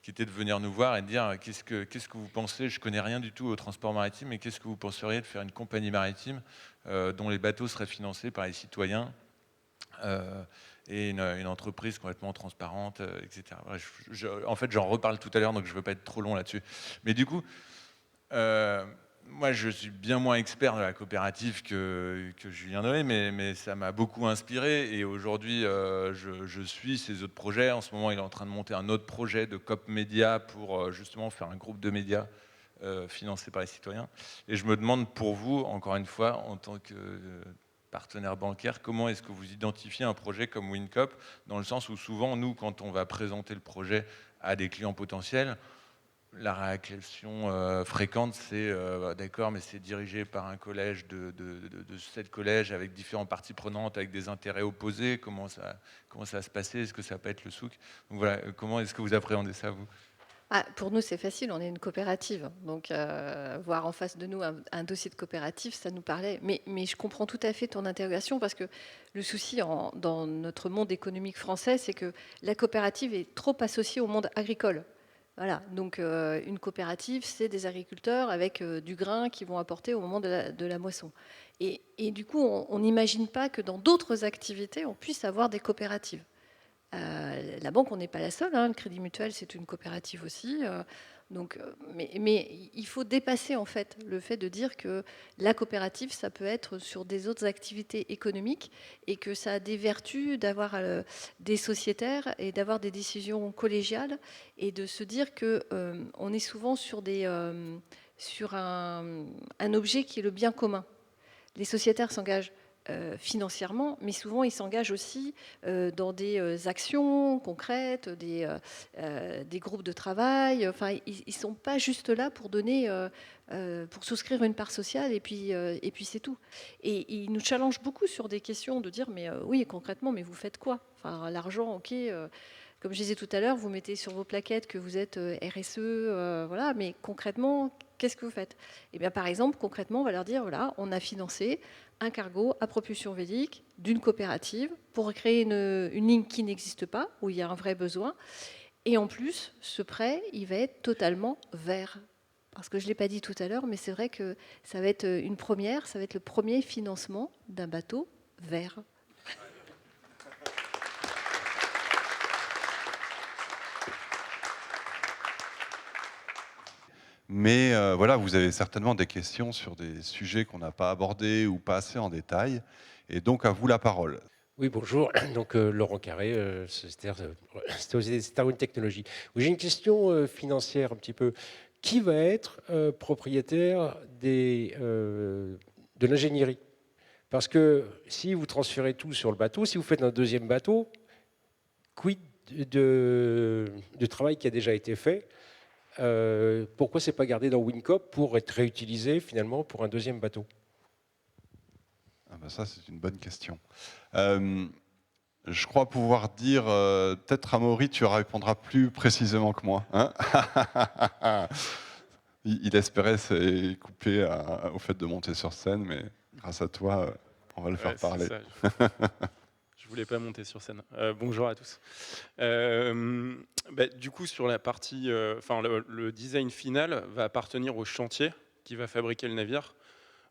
S3: qui était de venir nous voir et de dire qu'est-ce que vous pensez, je ne connais rien du tout au transport maritime, mais qu'est-ce que vous penseriez de faire une compagnie maritime dont les bateaux seraient financés par les citoyens et une entreprise complètement transparente, etc. En fait, j'en reparle tout à l'heure, donc je ne veux pas être trop long là-dessus. Mais du coup, moi, je suis bien moins expert de la coopérative que Julien Noé, mais ça m'a beaucoup inspiré. Et aujourd'hui, je suis ces autres projets. En ce moment, il est en train de monter un autre projet de COP Média pour justement faire un groupe de médias financé par les citoyens. Et je me demande pour vous, encore une fois, en tant que partenaire bancaire, comment est-ce que vous identifiez un projet comme WinCop, dans le sens où souvent, nous, quand on va présenter le projet à des clients potentiels, la réaction fréquente, c'est d'accord, mais c'est dirigé par un collège de 7 collèges avec différentes parties prenantes, avec des intérêts opposés. Comment ça va se passer? Est-ce que ça peut être le souk? Donc voilà, comment est-ce que vous appréhendez ça, vous?
S4: Pour nous, c'est facile, on est une coopérative. Donc, voir en face de nous un dossier de coopérative, ça nous parlait. Mais je comprends tout à fait ton interrogation, parce que le souci dans notre monde économique français, c'est que la coopérative est trop associée au monde agricole. Voilà, donc une coopérative, c'est des agriculteurs avec du grain qu'ils vont apporter au moment de la moisson. Et du coup, on n'imagine pas que dans d'autres activités, on puisse avoir des coopératives. La banque, on n'est pas la seule, hein, le Crédit Mutuel, c'est une coopérative aussi. Mais il faut dépasser en fait le fait de dire que la coopérative, ça peut être sur des autres activités économiques et que ça a des vertus d'avoir des sociétaires et d'avoir des décisions collégiales et de se dire que on est souvent sur un objet qui est le bien commun. Les sociétaires s'engagent financièrement, mais souvent ils s'engagent aussi dans des actions concrètes, des groupes de travail. Enfin, ils ne sont pas juste là pour donner, pour souscrire une part sociale et puis c'est tout. Et ils nous challengent beaucoup sur des questions de dire mais oui, concrètement, mais vous faites quoi? Enfin, l'argent, ok. Comme je disais tout à l'heure, vous mettez sur vos plaquettes que vous êtes RSE, voilà, mais concrètement, qu'est-ce que vous faites? Eh bien, par exemple, concrètement, on va leur dire, voilà, on a financé un cargo à propulsion vélique d'une coopérative pour créer une ligne qui n'existe pas, où il y a un vrai besoin. Et en plus, ce prêt, il va être totalement vert. Parce que je ne l'ai pas dit tout à l'heure, mais c'est vrai que ça va être une première, ça va être le premier financement d'un bateau vert.
S1: Mais voilà, vous avez certainement des questions sur des sujets qu'on n'a pas abordés ou pas assez en détail. Et donc, à vous la parole.
S5: Oui, bonjour. Donc, Laurent Carré, Starwind Technologies. J'ai une question financière un petit peu. Qui va être propriétaire de l'ingénierie? Parce que si vous transférez tout sur le bateau, si vous faites un deuxième bateau, quid du travail qui a déjà été fait? Pourquoi c'est pas gardé dans WinCop pour être réutilisé finalement pour un deuxième bateau?
S1: Ah ben ça, c'est une bonne question. Je crois pouvoir dire, peut-être Amaury, tu répondras plus précisément que moi. Hein. Il espérait se couper au fait de monter sur scène, mais grâce à toi, on va le faire parler.
S6: Je voulais pas monter sur scène. Bonjour à tous. Du coup, sur la partie, le design final va appartenir au chantier qui va fabriquer le navire.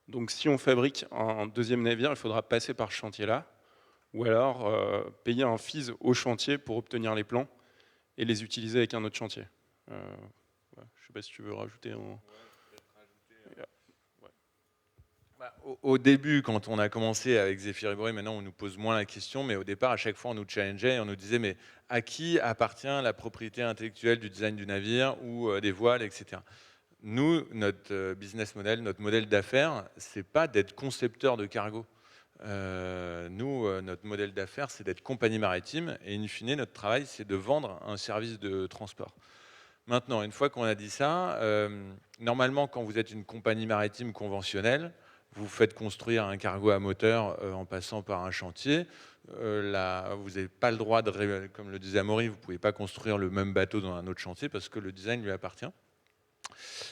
S6: Donc, si on fabrique un deuxième navire, il faudra passer par ce chantier-là, ou alors payer un fees au chantier pour obtenir les plans et les utiliser avec un autre chantier. Je ne sais pas si tu veux rajouter.
S3: Au début, quand on a commencé avec Zéphyr et Boré, maintenant on nous pose moins la question, mais au départ, à chaque fois, on nous challengeait et on nous disait mais à qui appartient la propriété intellectuelle du design du navire ou des voiles, etc. Nous, notre business model, notre modèle d'affaires, c'est pas d'être concepteur de cargo. Notre modèle d'affaires, c'est d'être compagnie maritime et in fine, notre travail, c'est de vendre un service de transport. Maintenant, une fois qu'on a dit ça, normalement, quand vous êtes une compagnie maritime conventionnelle, vous faites construire un cargo à moteur en passant par un chantier. Vous n'avez pas le droit, comme le disait Amaury, vous ne pouvez pas construire le même bateau dans un autre chantier parce que le design lui appartient.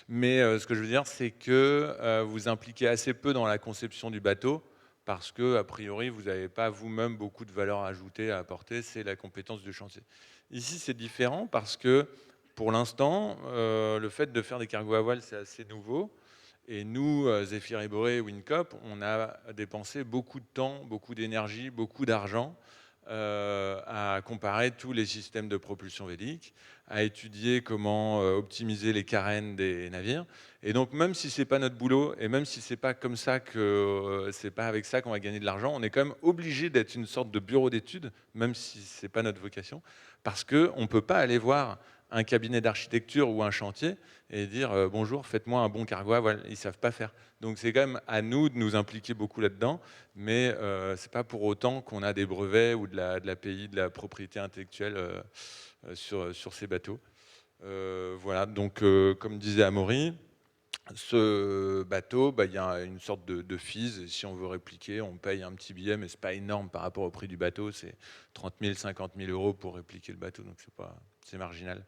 S3: Mais ce que je veux dire, c'est que vous impliquez assez peu dans la conception du bateau parce que, a priori, vous n'avez pas vous-même beaucoup de valeur ajoutée à apporter, c'est la compétence du chantier. Ici, c'est différent parce que, pour l'instant, le fait de faire des cargos à voile, c'est assez nouveau. Et nous, Zéphyr et Boré, Wincop, on a dépensé beaucoup de temps, beaucoup d'énergie, beaucoup d'argent à comparer tous les systèmes de propulsion vélique, à étudier comment optimiser les carènes des navires. Et donc, même si c'est pas notre boulot, et même si c'est pas comme ça que c'est pas avec ça qu'on va gagner de l'argent, on est quand même obligé d'être une sorte de bureau d'études, même si c'est pas notre vocation, parce que on peut pas aller voir un cabinet d'architecture ou un chantier et dire bonjour, faites-moi un bon cargo à voile. Ils savent pas faire. Donc c'est quand même à nous de nous impliquer beaucoup là-dedans, mais c'est pas pour autant qu'on a des brevets ou de l'API, de la propriété intellectuelle sur ces bateaux. Voilà, donc comme disait Amaury, ce bateau, il y a une sorte de fees. Et si on veut répliquer, on paye un petit billet, mais c'est pas énorme par rapport au prix du bateau. C'est 30 000, 50 000 euros pour répliquer le bateau, donc c'est marginal.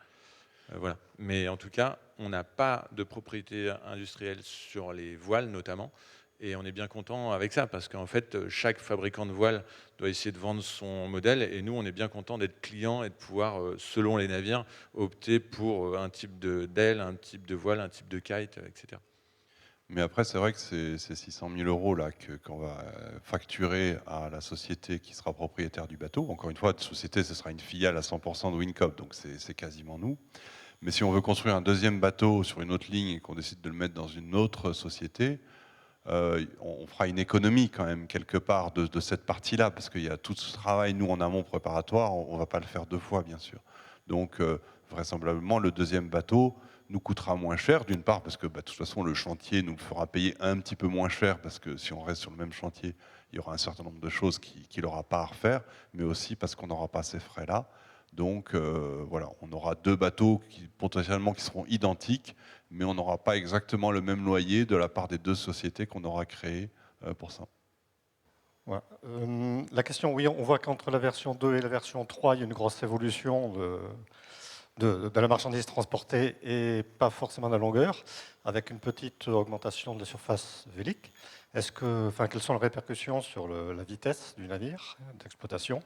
S3: Voilà. Mais en tout cas, on n'a pas de propriété industrielle sur les voiles notamment. Et on est bien content avec ça, parce qu'en fait, chaque fabricant de voiles doit essayer de vendre son modèle. Et nous, on est bien content d'être client et de pouvoir, selon les navires, opter pour un type d'aile, un type de voile, un type de kite, etc.
S1: Mais après, c'est vrai que c'est 600 000 euros là, qu'on va facturer à la société qui sera propriétaire du bateau. Encore une fois, la société, ce sera une filiale à 100% de Wincop, donc c'est quasiment nous. Mais si on veut construire un deuxième bateau sur une autre ligne et qu'on décide de le mettre dans une autre société, on fera une économie quand même quelque part de cette partie-là, parce qu'il y a tout ce travail, nous en amont préparatoire, on ne va pas le faire deux fois bien sûr. Donc vraisemblablement le deuxième bateau nous coûtera moins cher, d'une part parce que de toute façon le chantier nous le fera payer un petit peu moins cher, parce que si on reste sur le même chantier, il y aura un certain nombre de choses qu'il n'aura pas à refaire, mais aussi parce qu'on n'aura pas ces frais-là. Donc voilà, on aura deux bateaux potentiellement qui seront identiques, mais on n'aura pas exactement le même loyer de la part des deux sociétés qu'on aura créées pour ça.
S7: Ouais. La question, oui, on voit qu'entre la version 2 et la version 3, il y a une grosse évolution de la marchandise transportée et pas forcément de la longueur, avec une petite augmentation de la surface vélique. Quelles sont les répercussions sur la vitesse du navire d'exploitation?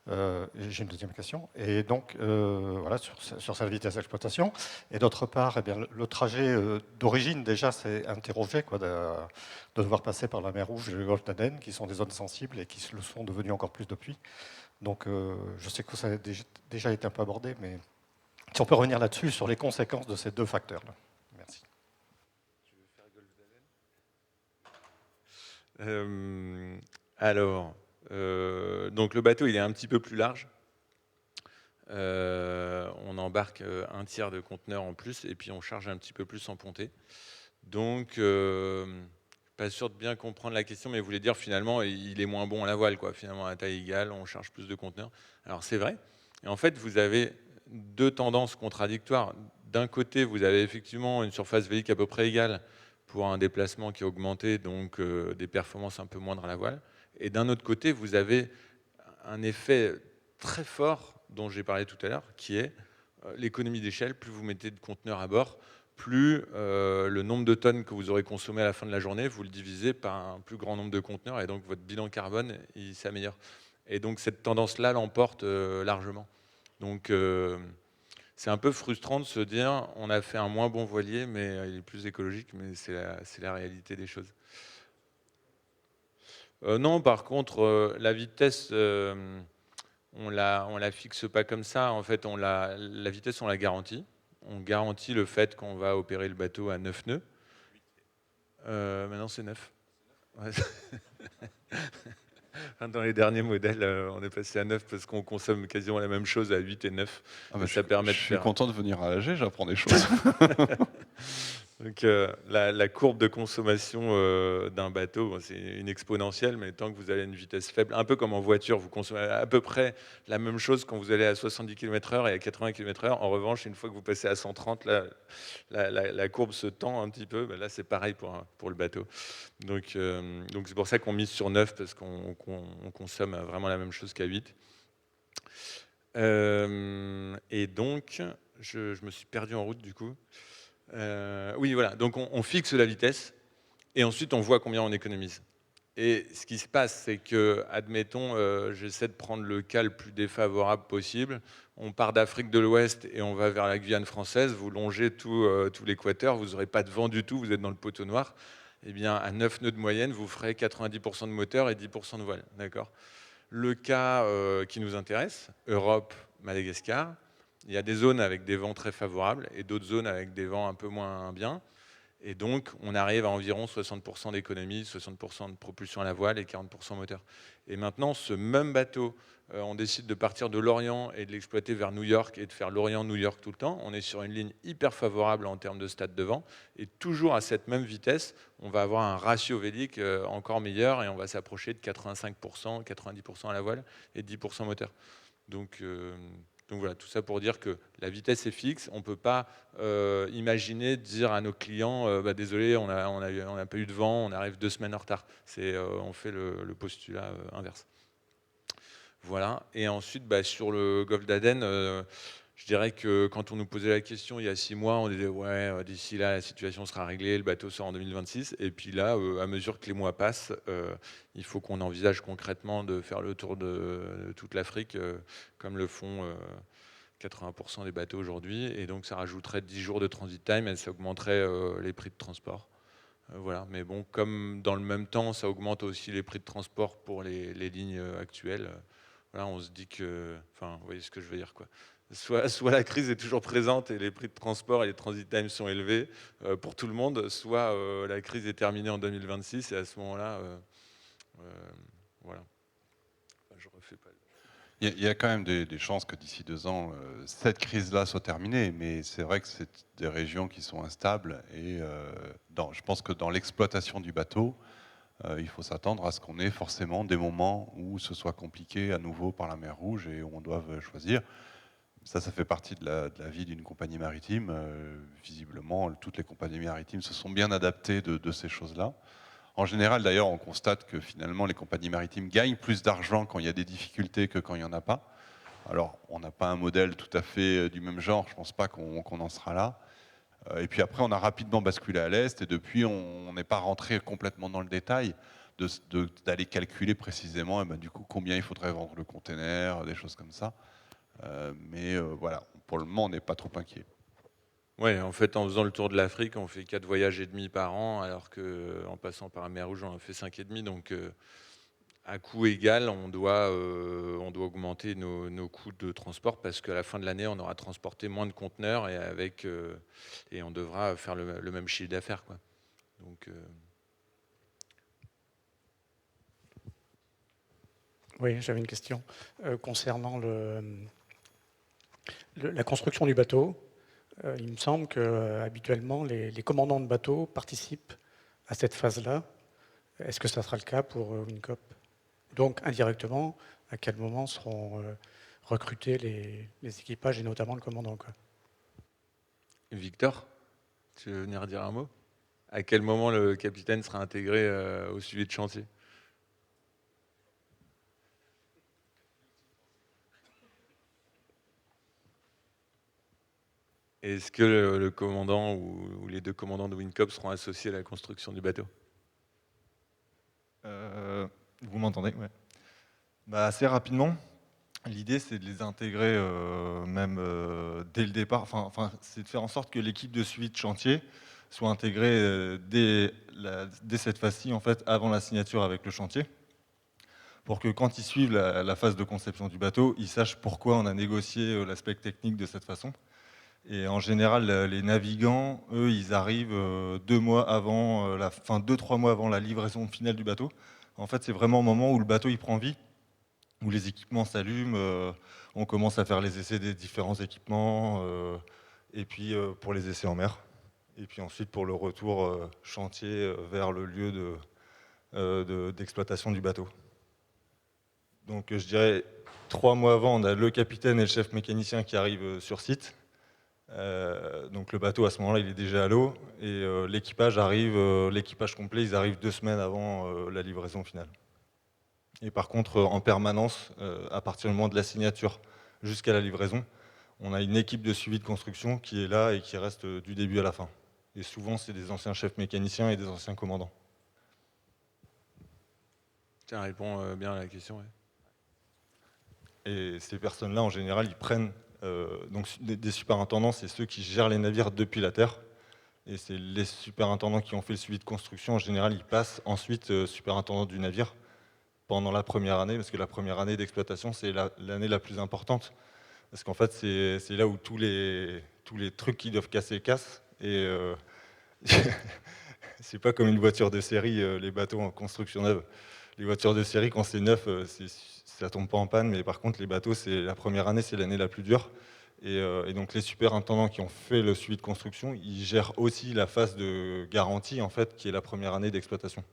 S7: J'ai une deuxième question. Et donc, voilà, sur sa vitesse d'exploitation. Et d'autre part, eh bien, le trajet d'origine, déjà, c'est interrogé de devoir passer par la mer Rouge et le golfe d'Aden, qui sont des zones sensibles et qui le sont devenues encore plus depuis. Donc, je sais que ça a déjà été un peu abordé, mais si on peut revenir là-dessus, sur les conséquences de ces deux facteurs-là. Merci.
S3: Alors... donc le bateau il est un petit peu plus large, on embarque un tiers de conteneurs en plus et puis on charge un petit peu plus en pontée, donc pas sûr de bien comprendre la question, mais vous voulez dire finalement il est moins bon à la voile, quoi. Finalement à taille égale on charge plus de conteneurs. Alors c'est vrai, et en fait vous avez deux tendances contradictoires. D'un côté vous avez effectivement une surface vélique à peu près égale pour un déplacement qui est augmenté, donc des performances un peu moindres à la voile. Et d'un autre côté, vous avez un effet très fort dont j'ai parlé tout à l'heure, qui est l'économie d'échelle. Plus vous mettez de conteneurs à bord, plus le nombre de tonnes que vous aurez consommé à la fin de la journée, vous le divisez par un plus grand nombre de conteneurs, et donc votre bilan carbone il s'améliore. Et donc cette tendance-là l'emporte largement. Donc c'est un peu frustrant de se dire on a fait un moins bon voilier, mais il est plus écologique, mais c'est la réalité des choses. Non, par contre, la vitesse, on la fixe pas comme ça. En fait, la vitesse, on la garantit. On garantit le fait qu'on va opérer le bateau à 9 nœuds. Maintenant, c'est 9. Ouais. Dans les derniers modèles, on est passé à 9 parce qu'on consomme quasiment la même chose à 8 et 9.
S1: Ah bah, ça permet je suis content de venir à AG, j'apprends des choses.
S3: Donc, la courbe de consommation d'un bateau, bon, c'est une exponentielle, mais tant que vous allez à une vitesse faible, un peu comme en voiture, vous consommez à peu près la même chose quand vous allez à 70 km/h et à 80 km/h. En revanche, une fois que vous passez à 130, là, la courbe se tend un petit peu. Ben là, c'est pareil pour le bateau. Donc c'est pour ça qu'on mise sur 9, parce qu'on consomme vraiment la même chose qu'à 8. Et donc, je me suis perdu en route du coup. Oui, voilà. Donc, on fixe la vitesse et ensuite, on voit combien on économise. Et ce qui se passe, c'est que, admettons, j'essaie de prendre le cas le plus défavorable possible. On part d'Afrique de l'Ouest et on va vers la Guyane française. Vous longez tout l'équateur, vous n'aurez pas de vent du tout, vous êtes dans le poteau noir. Eh bien, à 9 nœuds de moyenne, vous ferez 90% de moteur et 10% de voile. D'accord ? Le cas qui nous intéresse, Europe, Madagascar, il y a des zones avec des vents très favorables et d'autres zones avec des vents un peu moins bien. Et donc, on arrive à environ 60% d'économie, 60% de propulsion à la voile et 40% moteur. Et maintenant, ce même bateau, on décide de partir de Lorient et de l'exploiter vers New York et de faire Lorient-New York tout le temps. On est sur une ligne hyper favorable en termes de stade de vent. Et toujours à cette même vitesse, on va avoir un ratio vélique encore meilleur et on va s'approcher de 85%, 90% à la voile et 10% moteur. Donc voilà, tout ça pour dire que la vitesse est fixe. On ne peut pas imaginer dire à nos clients désolé, on n'a pas eu de vent, on arrive 2 semaines en retard. On fait le postulat inverse. Voilà. Et ensuite, sur le golfe d'Aden, je dirais que quand on nous posait la question il y a 6 mois, on disait ouais, d'ici là, la situation sera réglée, le bateau sort en 2026. Et puis là, à mesure que les mois passent, il faut qu'on envisage concrètement de faire le tour de toute l'Afrique, comme le font 80% des bateaux aujourd'hui. Et donc, ça rajouterait 10 jours de transit time et ça augmenterait les prix de transport. Voilà. Mais bon, comme dans le même temps, ça augmente aussi les prix de transport pour les lignes actuelles. Voilà, on se dit que, enfin, vous voyez ce que je veux dire, quoi. Soit la crise est toujours présente et les prix de transport et les transit times sont élevés pour tout le monde, soit la crise est terminée en 2026 et à ce moment-là, voilà. Enfin, je refais pas.
S1: Il y a quand même des chances que d'ici 2 ans, cette crise-là soit terminée, mais c'est vrai que c'est des régions qui sont instables et je pense que dans l'exploitation du bateau, il faut s'attendre à ce qu'on ait forcément des moments où ce soit compliqué à nouveau par la mer Rouge et où on doive choisir. Ça fait partie de la vie d'une compagnie maritime. Visiblement, toutes les compagnies maritimes se sont bien adaptées de ces choses-là. En général, d'ailleurs, on constate que finalement, les compagnies maritimes gagnent plus d'argent quand il y a des difficultés que quand il n'y en a pas. Alors, on n'a pas un modèle tout à fait du même genre, je ne pense pas qu'on en sera là. Et puis après, on a rapidement basculé à l'Est, et depuis, on n'est pas rentré complètement dans le détail d'aller calculer précisément du coup, combien il faudrait vendre le container, des choses comme ça. Mais voilà, pour le moment, on n'est pas trop inquiet.
S3: Ouais, en fait, en faisant le tour de l'Afrique, on fait 4 voyages et demi par an, alors qu'en passant par la mer Rouge, on en fait 5,5. Donc, à coût égal, on doit augmenter nos coûts de transport parce qu'à la fin de l'année, on aura transporté moins de conteneurs et on devra faire le même chiffre d'affaires, quoi. Donc,
S8: Oui, j'avais une question concernant la construction du bateau. Il me semble que habituellement les commandants de bateaux participent à cette phase-là. Est-ce que ça sera le cas pour WinCop? Donc, indirectement, à quel moment seront recrutés les équipages et notamment le commandant, quoi?
S3: Victor, tu veux venir dire un mot? À quel moment le capitaine sera intégré au suivi de chantier? Est-ce que le commandant ou les 2 commandants de WinCop seront associés à la construction du bateau?
S9: Vous m'entendez? Ouais. Assez rapidement. L'idée, c'est de les intégrer même dès le départ. Enfin, c'est de faire en sorte que l'équipe de suivi de chantier soit intégrée dès cette phase-ci, en fait, avant la signature avec le chantier, pour que quand ils suivent la phase de conception du bateau, ils sachent pourquoi on a négocié l'aspect technique de cette façon. Et en général, les navigants, eux, ils arrivent 2 mois avant 2-3 mois avant la livraison finale du bateau. En fait, c'est vraiment au moment où le bateau il prend vie, où les équipements s'allument, on commence à faire les essais des différents équipements, et puis pour les essais en mer. et puis ensuite pour le retour chantier vers le lieu d'exploitation du bateau. Donc je dirais 3 mois avant, on a le capitaine et le chef mécanicien qui arrivent sur site. Donc le bateau à ce moment-là il est déjà à l'eau et l'équipage complet, ils arrivent 2 semaines avant la livraison finale. Et par contre en permanence, à partir du moment de la signature jusqu'à la livraison, on a une équipe de suivi de construction qui est là et qui reste du début à la fin. Et souvent c'est des anciens chefs mécaniciens et des anciens commandants.
S3: Ça répond bien à la question. Ouais.
S9: Et ces personnes-là, en général, ils prennent donc des superintendants, c'est ceux qui gèrent les navires depuis la terre. Et c'est les superintendants qui ont fait le suivi de construction. En général, ils passent ensuite superintendant du navire pendant la première année, parce que la première année d'exploitation, c'est l'année la plus importante. Parce qu'en fait, c'est là où tous les trucs qui doivent casser cassent. Et c'est pas comme une voiture de série, les bateaux en construction neuve. Les voitures de série, quand c'est neuf, ça tombe pas en panne, mais par contre, les bateaux, la première année, c'est l'année la plus dure. Et donc, les superintendants qui ont fait le suivi de construction, ils gèrent aussi la phase de garantie, en fait, qui est la première année d'exploitation.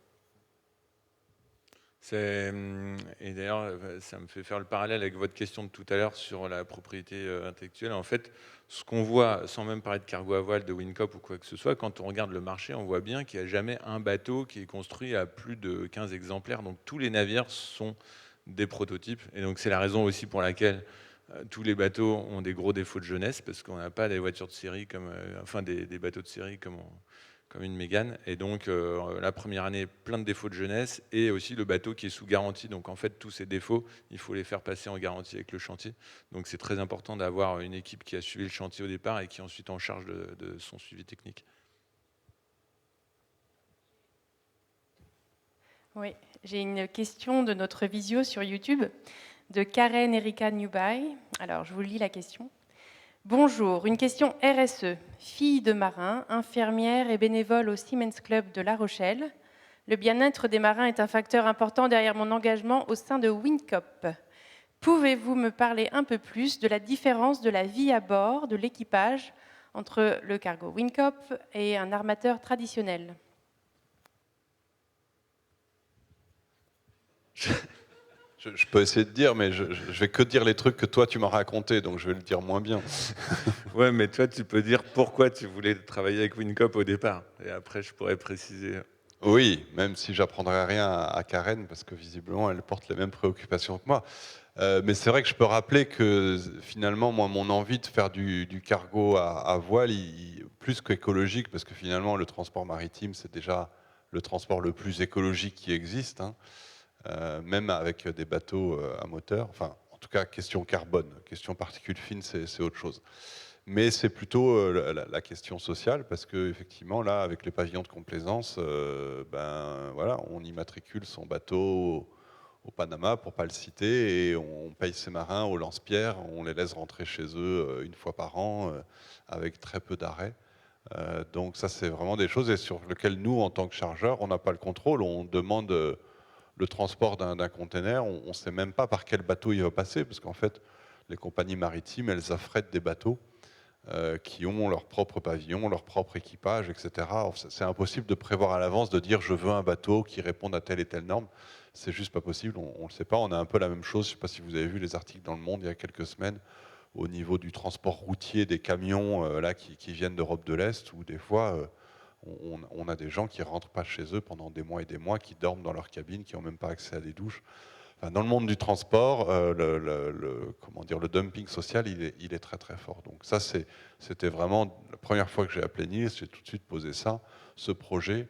S3: Et d'ailleurs, ça me fait faire le parallèle avec votre question de tout à l'heure sur la propriété intellectuelle. En fait, ce qu'on voit, sans même parler de cargo à voile, de Wincop ou quoi que ce soit, quand on regarde le marché, on voit bien qu'il n'y a jamais un bateau qui est construit à plus de 15 exemplaires. Donc tous les navires sont des prototypes. Et donc c'est la raison aussi pour laquelle tous les bateaux ont des gros défauts de jeunesse, parce qu'on n'a pas des voitures de série, des bateaux de série comme une Mégane. Et donc la première année, plein de défauts de jeunesse, et aussi le bateau qui est sous garantie. Donc en fait, tous ces défauts, il faut les faire passer en garantie avec le chantier. Donc c'est très important d'avoir une équipe qui a suivi le chantier au départ et qui est ensuite en charge de son suivi technique.
S10: Oui, j'ai une question de notre visio sur YouTube de Karen Erika Newby. Alors, je vous lis la question. Bonjour, une question RSE. Fille de marin, infirmière et bénévole au Siemens Club de La Rochelle. Le bien-être des marins est un facteur important derrière mon engagement au sein de Wincop. Pouvez-vous me parler un peu plus de la différence de la vie à bord de l'équipage entre le cargo Wincop et un armateur traditionnel ?
S1: Je peux essayer de dire, mais je vais que dire les trucs que toi tu m'as raconté, donc je vais le dire moins bien.
S3: Ouais, mais toi tu peux dire pourquoi tu voulais travailler avec Wincop au départ, et après je pourrais préciser.
S1: Oui, même si j'apprendrai rien à Karen, parce que visiblement elle porte les mêmes préoccupations que moi. Mais c'est vrai que je peux rappeler que finalement, moi, mon envie de faire du cargo à voile, plus qu'écologique, parce que finalement le transport maritime c'est déjà le transport le plus écologique qui existe, hein. Même avec des bateaux à moteur, enfin en tout cas question carbone, question particules fines c'est autre chose. Mais c'est plutôt la question sociale, parce que effectivement là avec les pavillons de complaisance, voilà, on immatricule son bateau au Panama pour pas le citer, et on paye ses marins au lance-pierre, on les laisse rentrer chez eux une fois par an avec très peu d'arrêts. Donc ça c'est vraiment des choses sur lesquelles nous en tant que chargeurs on n'a pas le contrôle. On demande le transport d'un conteneur, on ne sait même pas par quel bateau il va passer, parce qu'en fait, les compagnies maritimes, elles affrètent des bateaux qui ont leur propre pavillon, leur propre équipage, etc. C'est impossible de prévoir à l'avance, de dire je veux un bateau qui réponde à telle et telle norme. C'est juste pas possible, on ne le sait pas. On a un peu la même chose, je ne sais pas si vous avez vu les articles dans Le Monde il y a quelques semaines, au niveau du transport routier des camions là, qui viennent d'Europe de l'Est, où des fois... on a des gens qui ne rentrent pas chez eux pendant des mois et des mois, qui dorment dans leur cabine, qui n'ont même pas accès à des douches. Enfin, dans le monde du transport, le dumping social, il est très très fort. Donc ça, c'était vraiment la première fois que j'ai appelé Niels, j'ai tout de suite posé ça, ce projet,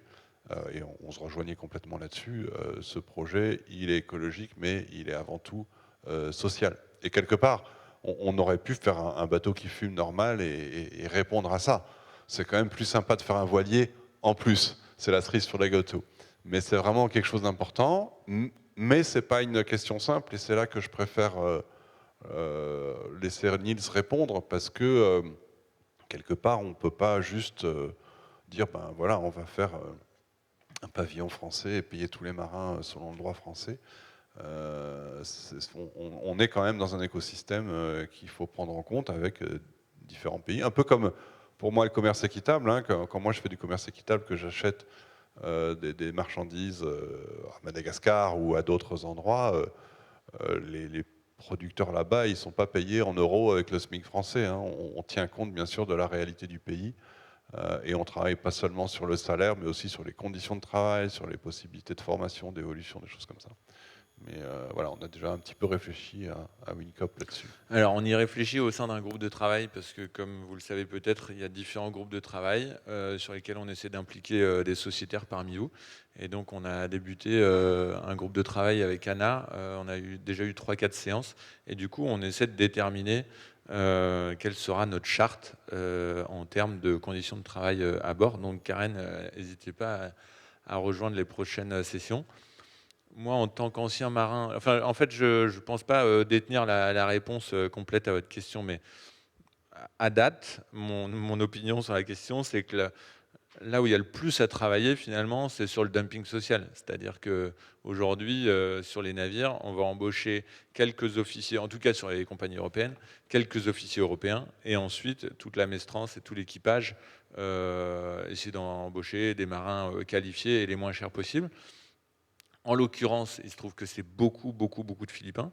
S1: et on se rejoignait complètement là-dessus. Ce projet, il est écologique, mais il est avant tout social. Et quelque part, on aurait pu faire un bateau qui fume normal et répondre à ça. C'est quand même plus sympa de faire un voilier en plus. C'est la cerise sur la gâteau. Mais c'est vraiment quelque chose d'important. Mais ce n'est pas une question simple. Et c'est là que je préfère laisser Niels répondre. Parce que, quelque part, on ne peut pas juste dire, ben voilà, on va faire un pavillon français et payer tous les marins selon le droit français. On est quand même dans un écosystème qu'il faut prendre en compte avec différents pays. Un peu pour moi, le commerce équitable, hein, quand moi je fais du commerce équitable, que j'achète des marchandises à Madagascar ou à d'autres endroits, les producteurs là-bas, ils ne sont pas payés en euros avec le SMIC français. Hein. On tient compte bien sûr de la réalité du pays et on travaille pas seulement sur le salaire, mais aussi sur les conditions de travail, sur les possibilités de formation, d'évolution, des choses comme ça. Mais voilà, on a déjà un petit peu réfléchi à WinCop là-dessus.
S3: Alors, on y réfléchit au sein d'un groupe de travail parce que, comme vous le savez peut-être, il y a différents groupes de travail sur lesquels on essaie d'impliquer des sociétaires parmi vous. Et donc, on a débuté un groupe de travail avec Anna. On a déjà eu 3-4 séances. Et du coup, on essaie de déterminer quelle sera notre charte en termes de conditions de travail à bord. Donc, Karen, n'hésitez pas à rejoindre les prochaines sessions. Moi, en tant qu'ancien marin, enfin, en fait, je ne pense pas détenir la réponse complète à votre question, mais à date, mon opinion sur la question, c'est que là où il y a le plus à travailler, finalement, c'est sur le dumping social. C'est-à-dire qu'aujourd'hui, sur les navires, on va embaucher quelques officiers, en tout cas sur les compagnies européennes, quelques officiers européens, et ensuite, toute la maestrance et tout l'équipage, essayer d'embaucher des marins qualifiés et les moins chers possibles. En l'occurrence, il se trouve que c'est beaucoup de Philippins,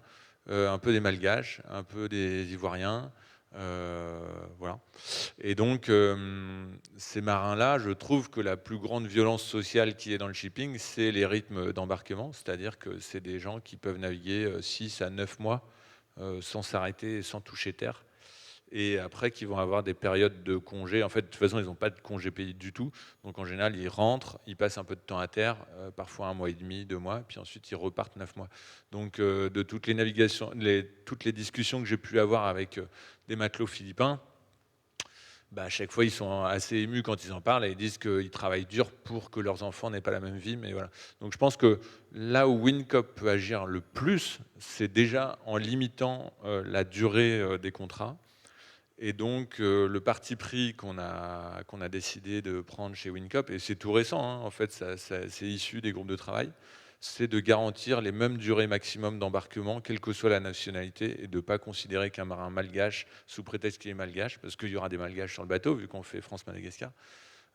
S3: un peu des Malgaches, un peu des Ivoiriens, voilà. Et donc, ces marins-là, je trouve que la plus grande violence sociale qui est dans le shipping, c'est les rythmes d'embarquement, c'est-à-dire que c'est des gens qui peuvent naviguer 6 à 9 mois sans s'arrêter et sans toucher terre. Et après, qui vont avoir des périodes de congés. En fait, de toute façon, ils n'ont pas de congés payés du tout. Donc, en général, ils rentrent, ils passent un peu de temps à terre, parfois 1 mois et demi, 2 mois, puis ensuite, ils repartent 9 mois. Donc, de toutes les navigations, toutes les discussions que j'ai pu avoir avec des matelots philippins, bah, à chaque fois, ils sont assez émus quand ils en parlent et ils disent qu'ils travaillent dur pour que leurs enfants n'aient pas la même vie. Mais voilà. Donc, je pense que là où WinCop peut agir le plus, c'est déjà en limitant la durée des contrats. Et donc, le parti pris qu'on a décidé de prendre chez WinCop, et c'est tout récent, hein, en fait, c'est issu des groupes de travail, c'est de garantir les mêmes durées maximum d'embarquement, quelle que soit la nationalité, et de ne pas considérer qu'un marin malgache, sous prétexte qu'il est malgache, parce qu'il y aura des malgaches sur le bateau, vu qu'on fait France-Madagascar,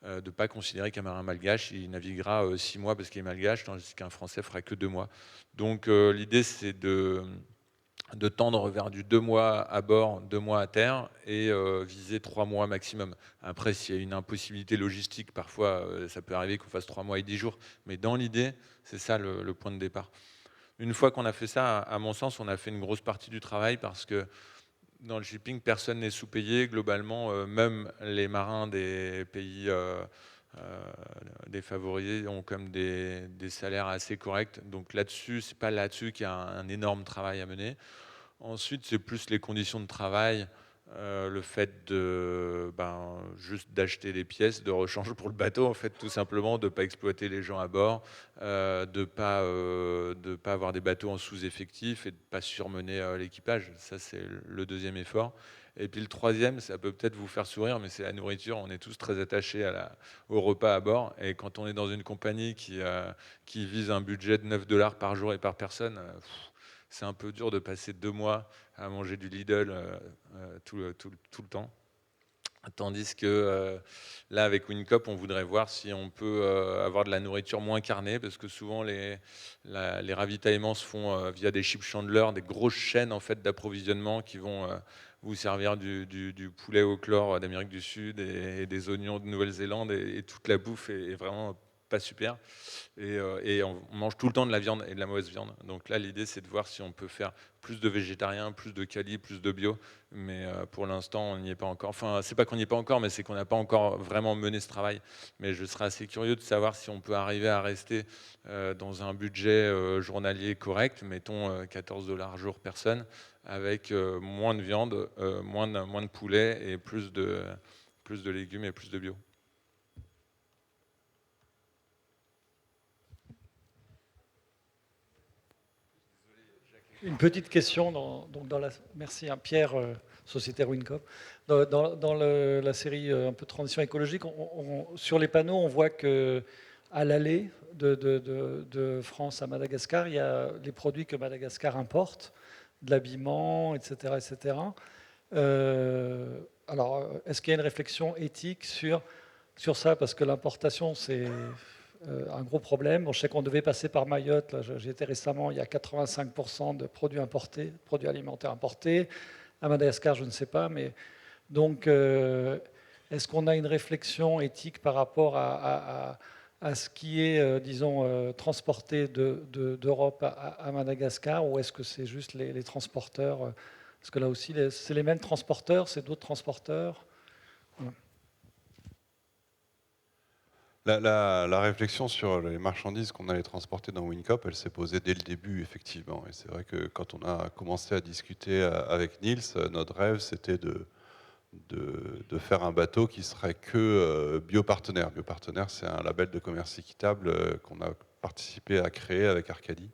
S3: de ne pas considérer qu'un marin malgache, il naviguera 6 mois parce qu'il est malgache, tandis qu'un Français fera que 2 mois. Donc, l'idée, c'est de tendre vers du 2 mois à bord, 2 mois à terre et viser 3 mois maximum. Après, s'il y a une impossibilité logistique, parfois ça peut arriver qu'on fasse 3 mois et 10 jours, mais dans l'idée, c'est ça le point de départ. Une fois qu'on a fait ça, à mon sens, on a fait une grosse partie du travail parce que dans le shipping, personne n'est sous-payé. Globalement, même les marins des pays défavorisés ont comme des salaires assez corrects. Donc là-dessus, c'est pas là-dessus qu'il y a un énorme travail à mener. Ensuite, c'est plus les conditions de travail, le fait de juste d'acheter des pièces de rechange pour le bateau, en fait, tout simplement, de ne pas exploiter les gens à bord, de pas avoir des bateaux en sous-effectif et de ne pas surmener l'équipage. Ça, c'est le deuxième effort. Et puis le troisième, ça peut peut-être vous faire sourire, mais c'est la nourriture. On est tous très attachés au repas à bord. Et quand on est dans une compagnie qui vise un budget de $9 par jour et par personne, c'est un peu dur de passer 2 mois à manger du Lidl tout le temps. Tandis que là, avec WinCop, on voudrait voir si on peut avoir de la nourriture moins carnée, parce que souvent les ravitaillements se font via des ship chandlers, des grosses chaînes en fait d'approvisionnement qui vont vous servir du poulet au chlore d'Amérique du Sud et des oignons de Nouvelle-Zélande, et toute la bouffe est vraiment pas super. Et on mange tout le temps de la viande et de la mauvaise viande. Donc là, l'idée, c'est de voir si on peut faire plus de végétariens, plus de quali, plus de bio. Mais pour l'instant, on n'y est pas encore. Enfin, c'est pas qu'on n'y est pas encore, mais c'est qu'on n'a pas encore vraiment mené ce travail. Mais je serais assez curieux de savoir si on peut arriver à rester dans un budget journalier correct, mettons $14 jour personne, avec moins de viande, moins de poulet et plus de légumes et plus de bio.
S11: Une petite question, merci à Pierre, sociétaire WinCop. Dans la série un peu transition écologique, sur les panneaux, on voit qu'à l'aller de France à Madagascar, il y a les produits que Madagascar importe, de l'habillement, etc. etc. alors, est-ce qu'il y a une réflexion éthique sur ça? Parce que l'importation, c'est un gros problème. Bon, je sais qu'on devait passer par Mayotte. Là, j'y étais récemment. Il y a 85% de produits importés, produits alimentaires importés. À Madagascar, je ne sais pas. Mais donc, est-ce qu'on a une réflexion éthique par rapport à ce qui est, disons, transporté d'Europe à Madagascar, ou est-ce que c'est juste les transporteurs? Parce que là aussi, c'est les mêmes transporteurs, c'est d'autres transporteurs.
S1: La réflexion sur les marchandises qu'on allait transporter dans Wincop, elle s'est posée dès le début, effectivement. Et c'est vrai que quand on a commencé à discuter avec Niels, notre rêve, c'était de faire un bateau qui serait que biopartenaire. Biopartenaire, c'est un label de commerce équitable qu'on a participé à créer avec Arcadie.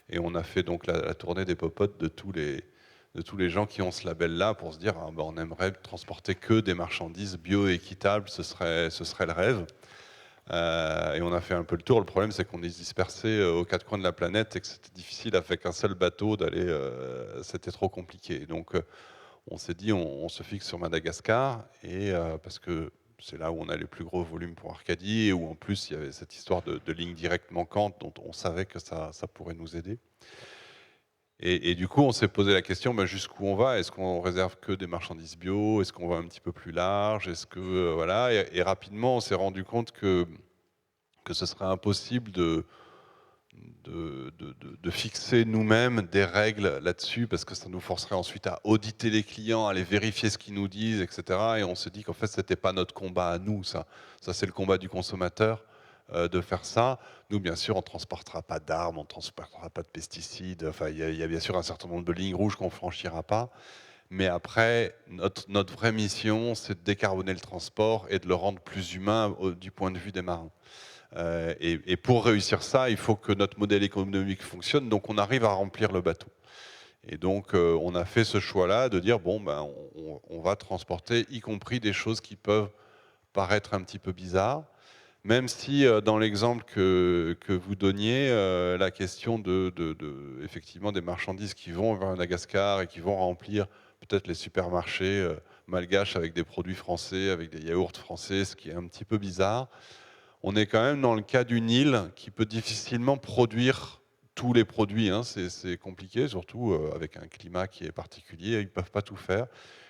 S1: Et on a fait donc la tournée des popotes de tous les gens qui ont ce label-là pour se dire ah, on aimerait transporter que des marchandises bio-équitables, ce serait le rêve. Et on a fait un peu le tour. Le problème, c'est qu'on est dispersé aux quatre coins de la planète et que c'était difficile avec un seul bateau d'aller. C'était trop compliqué. Donc, on s'est dit, on se fixe sur Madagascar, et parce que c'est là où on a les plus gros volumes pour Arcadie, et où en plus il y avait cette histoire de ligne directe manquante dont on savait que ça pourrait nous aider. Et du coup, on s'est posé la question, jusqu'où on va? Est-ce qu'on réserve que des marchandises bio? Est-ce qu'on va un petit peu plus large? Est-ce que voilà, et rapidement, on s'est rendu compte que ce serait impossible de fixer nous-mêmes des règles là-dessus, parce que ça nous forcerait ensuite à auditer les clients, à aller vérifier ce qu'ils nous disent, etc. Et on s'est dit qu'en fait, ce n'était pas notre combat à nous, ça c'est le combat du consommateur de faire ça. Nous, bien sûr, on ne transportera pas d'armes, on ne transportera pas de pesticides, enfin, il y a bien sûr un certain nombre de lignes rouges qu'on ne franchira pas. Mais après, notre vraie mission, c'est de décarboner le transport et de le rendre plus humain du point de vue des marins. Et pour réussir ça, il faut que notre modèle économique fonctionne, donc on arrive à remplir le bateau. Et donc on a fait ce choix-là de dire, bon, on va transporter, y compris des choses qui peuvent paraître un petit peu bizarres, même si dans l'exemple que vous donniez, la question effectivement des marchandises qui vont vers Madagascar et qui vont remplir peut-être les supermarchés malgaches avec des produits français, avec des yaourts français, ce qui est un petit peu bizarre. On est quand même dans le cas d'une île qui peut difficilement produire tous les produits. Hein. C'est compliqué, surtout avec un climat qui est particulier. Ils ne peuvent pas tout faire.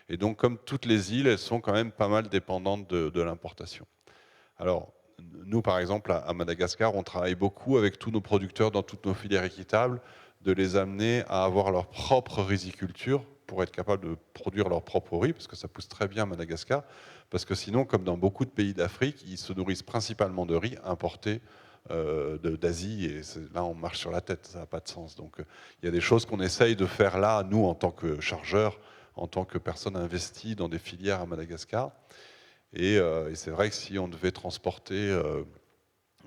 S1: Et donc, comme toutes les îles, elles sont quand même pas mal dépendantes de l'importation. Alors, nous, par exemple, à Madagascar, on travaille beaucoup avec tous nos producteurs dans toutes nos filières équitables, de les amener à avoir leur propre riziculture pour être capable de produire leur propre riz, parce que ça pousse très bien à Madagascar, parce que sinon, comme dans beaucoup de pays d'Afrique, ils se nourrissent principalement de riz importé d'Asie, et là on marche sur la tête, ça n'a pas de sens. Donc il y a des choses qu'on essaye de faire là, nous en tant que chargeurs, en tant que personnes investies dans des filières à Madagascar. Et c'est vrai que si on devait transporter